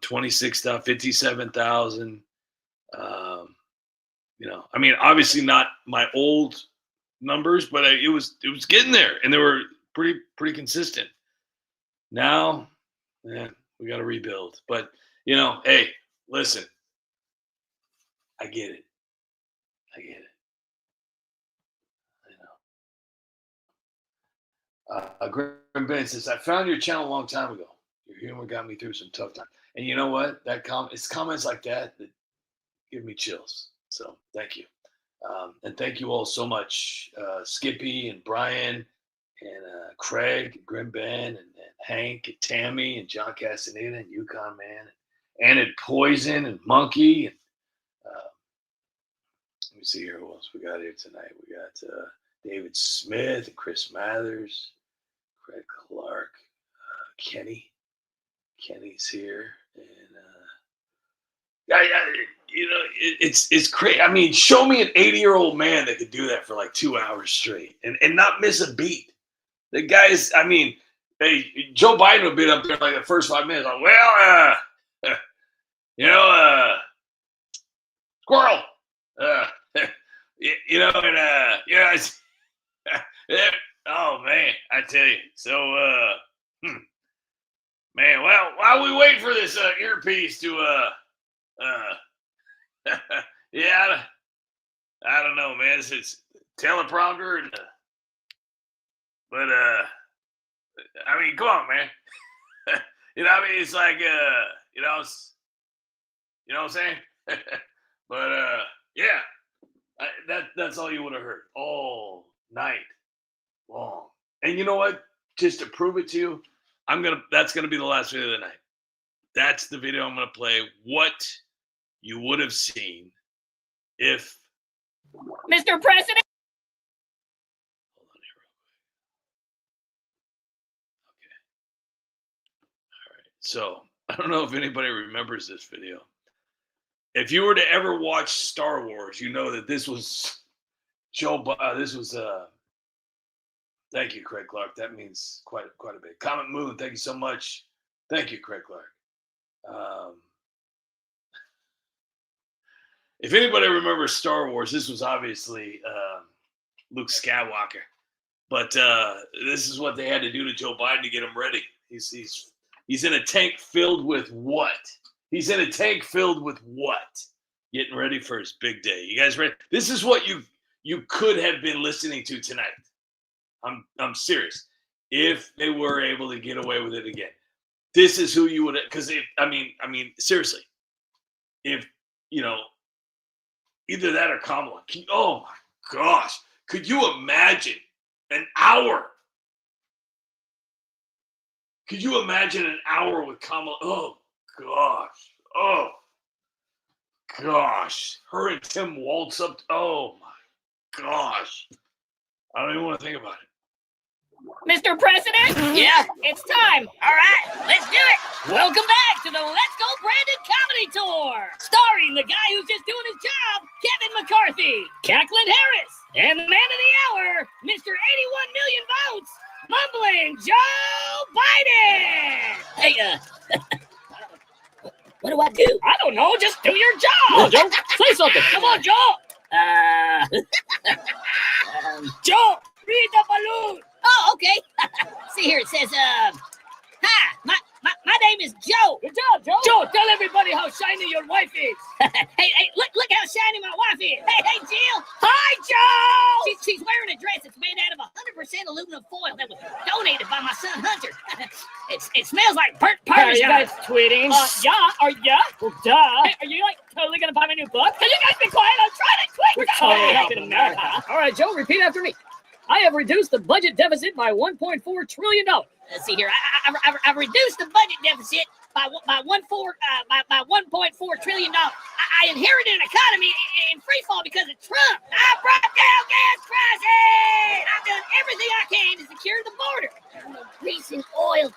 26,000, 57,000. I mean, obviously not my old numbers, but it was getting there, and they were pretty consistent. Now, we got to rebuild. But hey, listen, I get it. Graham Ben says, I found your channel a long time ago. Your humor got me through some tough time. And you know what? It's comments like that give me chills. So thank you. And thank you all so much, Skippy and Brian and Craig, and Grim Ben, and Hank, and Tammy, and John Castaneda, and Yukon Man, and Poison, and Monkey, and let me see here who else we got here tonight. We got David Smith, and Chris Mathers, Craig Clark, Kenny. Kenny's here, and it's crazy. I mean, show me an 80-year-old man that could do that for like 2 hours straight and not miss a beat. The guys, I mean, Joe Biden would be up there like the first 5 minutes. Like, well, squirrel, oh man, I tell you. So, man, well, while we wait for this earpiece to, yeah, I don't know, man. It's teleprompter, and, but I mean, come on, man. I mean, it's like, you know what I'm saying? But yeah, that's all you would have heard all night long. And you know what? Just to prove it to you, that's gonna be the last video of the night. That's the video I'm gonna play. What you would have seen if Mr. President. Hold on here real quick. Okay. All right. So I don't know if anybody remembers this video. If you were to ever watch Star Wars, you know that this was thank you, Craig Clark. That means quite a bit. Comet Moon, thank you so much. Thank you, Craig Clark. If anybody remembers Star Wars, this was obviously Luke Skywalker. But this is what they had to do to Joe Biden to get him ready. He's in a tank filled with what? He's in a tank filled with what? Getting ready for his big day. You guys ready? This is what you could have been listening to tonight. I'm serious. If they were able to get away with it again, this is who you would. Because I mean, seriously, if either that or Kamala. Oh my gosh, could you imagine an hour? Could you imagine an hour with Kamala? Oh gosh, her and Tim Waltz up. Oh my gosh, I don't even want to think about it. Mr. President? Yeah? It's time. All right, let's do it. Welcome back to the Let's Go Brandon Comedy Tour, starring the guy who's just doing his job, Kevin McCarthy, Jacqueline Harris, and the man of the hour, Mr. 81 million votes, mumbling Joe Biden. Hey, what do I do? I don't know. Just do your job. Come on, Joe. Say something. Come on, Joe. Joe, read the balloon. Oh, okay. See here, it says, hi, my name is Joe. Good job, Joe. Joe, tell everybody how shiny your wife is. hey, look how shiny my wife is. Hey, Jill. Hi, Joe. She's wearing a dress that's made out of 100% aluminum foil that was donated by my son Hunter. It smells like burnt Are you Parmesan. guys tweeting? Yeah, are ya? Well, duh. Hey, are you like totally gonna buy my new book? Can you guys be quiet? I'm trying to tweet. We're totally helping America. All right, Joe, repeat after me. I have reduced the budget deficit by $1.4 trillion. Let's see here. I've reduced the budget deficit by $1.4 trillion. I inherited an economy in free fall because of Trump. I brought down gas prices. I've done everything I can to secure the border. I'm increasing oil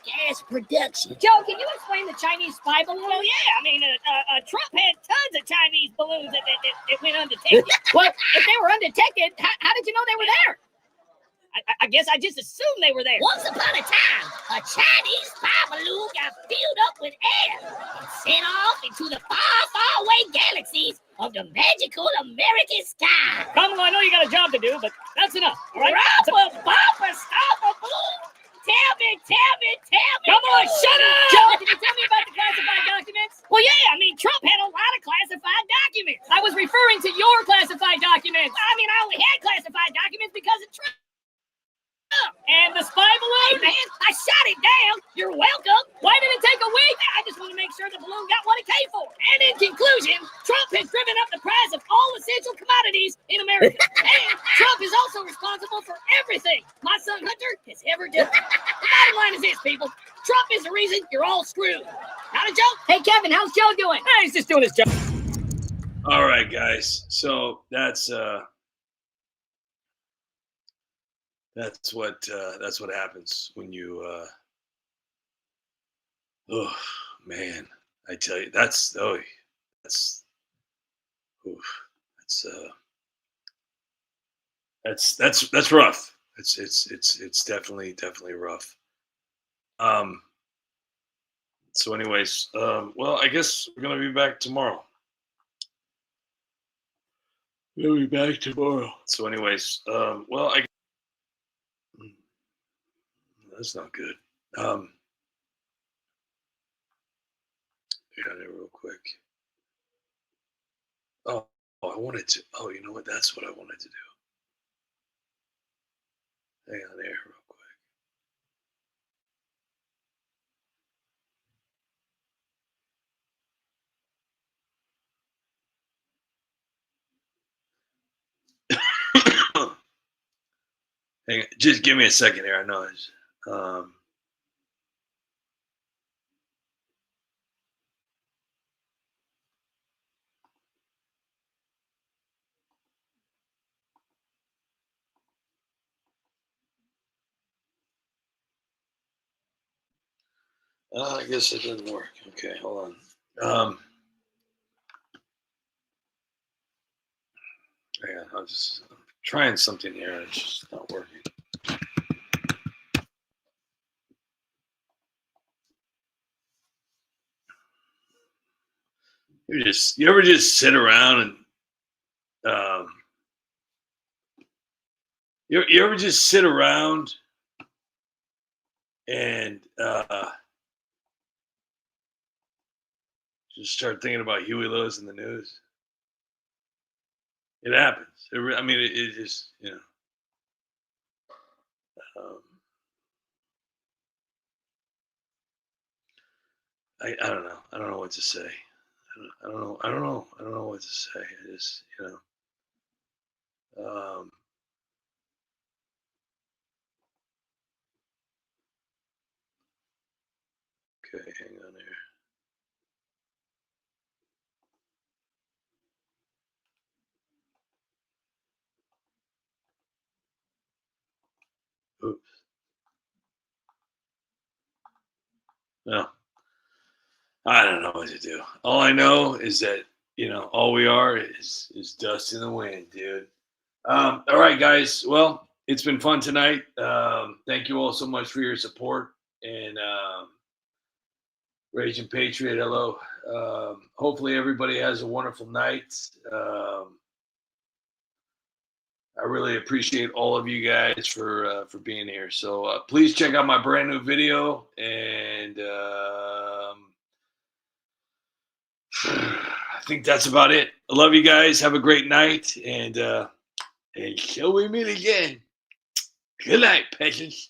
gas production. Joe, can you explain the Chinese spy balloon? Well, yeah. I mean, Trump had tons of Chinese balloons that went undetected. Well, if they were undetected, how did you know they were there? I guess I just assumed they were there. Once upon a time, a Chinese spy balloon got filled up with air and sent off into the far, far away galaxies of the magical American sky. Kamala, I know you got a job to do, but that's enough. All right? Drop a bumper, stop a balloon. Tell me. Come on, shut up! Joe, can you tell me about the classified documents? Well, yeah, I mean, Trump had a lot of classified documents. I was referring to your classified documents. I mean, I only had classified documents because of Trump. And the spy Hey, balloon? man, I shot it down. You're welcome. Why did it take a week? I just want to make sure the balloon got what it came for. And in conclusion, Trump has driven up the price of all essentials essential commodities in America. And Trump is also responsible for everything my son Hunter has ever done. The bottom line is this, people. Trump is the reason you're all screwed. Not a joke. Hey, Kevin, how's Joe doing? Hey, he's just doing his job. All right, guys. So that's what happens when you oh man, I tell you, that's oof, that's rough. It's definitely rough. So anyways, well, I guess we're gonna be back tomorrow. We'll be back tomorrow. So anyways, well, that's not good. Yeah, real quick. Oh, I wanted to. Oh, you know what? That's what I wanted to do. Hang on there, real quick. Hang on, just give me a second here. I know it's. I guess it didn't work. Okay, hold on. Hang on, I'm trying something here. It's just not working. You ever just sit around and you ever just sit around and just start thinking about Huey Lewis in the news? It happens. I mean, it just, you know. I don't know. I don't know what to say. I don't know. I don't know what to say. I just, you know. Okay, hang on here. Oops. No. I don't know what to do. All I know is that, you know, all we are is dust in the wind, dude. All right, guys. Well, it's been fun tonight. Thank you all so much for your support. And Raging Patriot, hello. Hopefully everybody has a wonderful night. I really appreciate all of you guys for being here. So please check out my brand new video, and I think that's about it. I love you guys. Have a great night, and until we meet again, good night, peasants.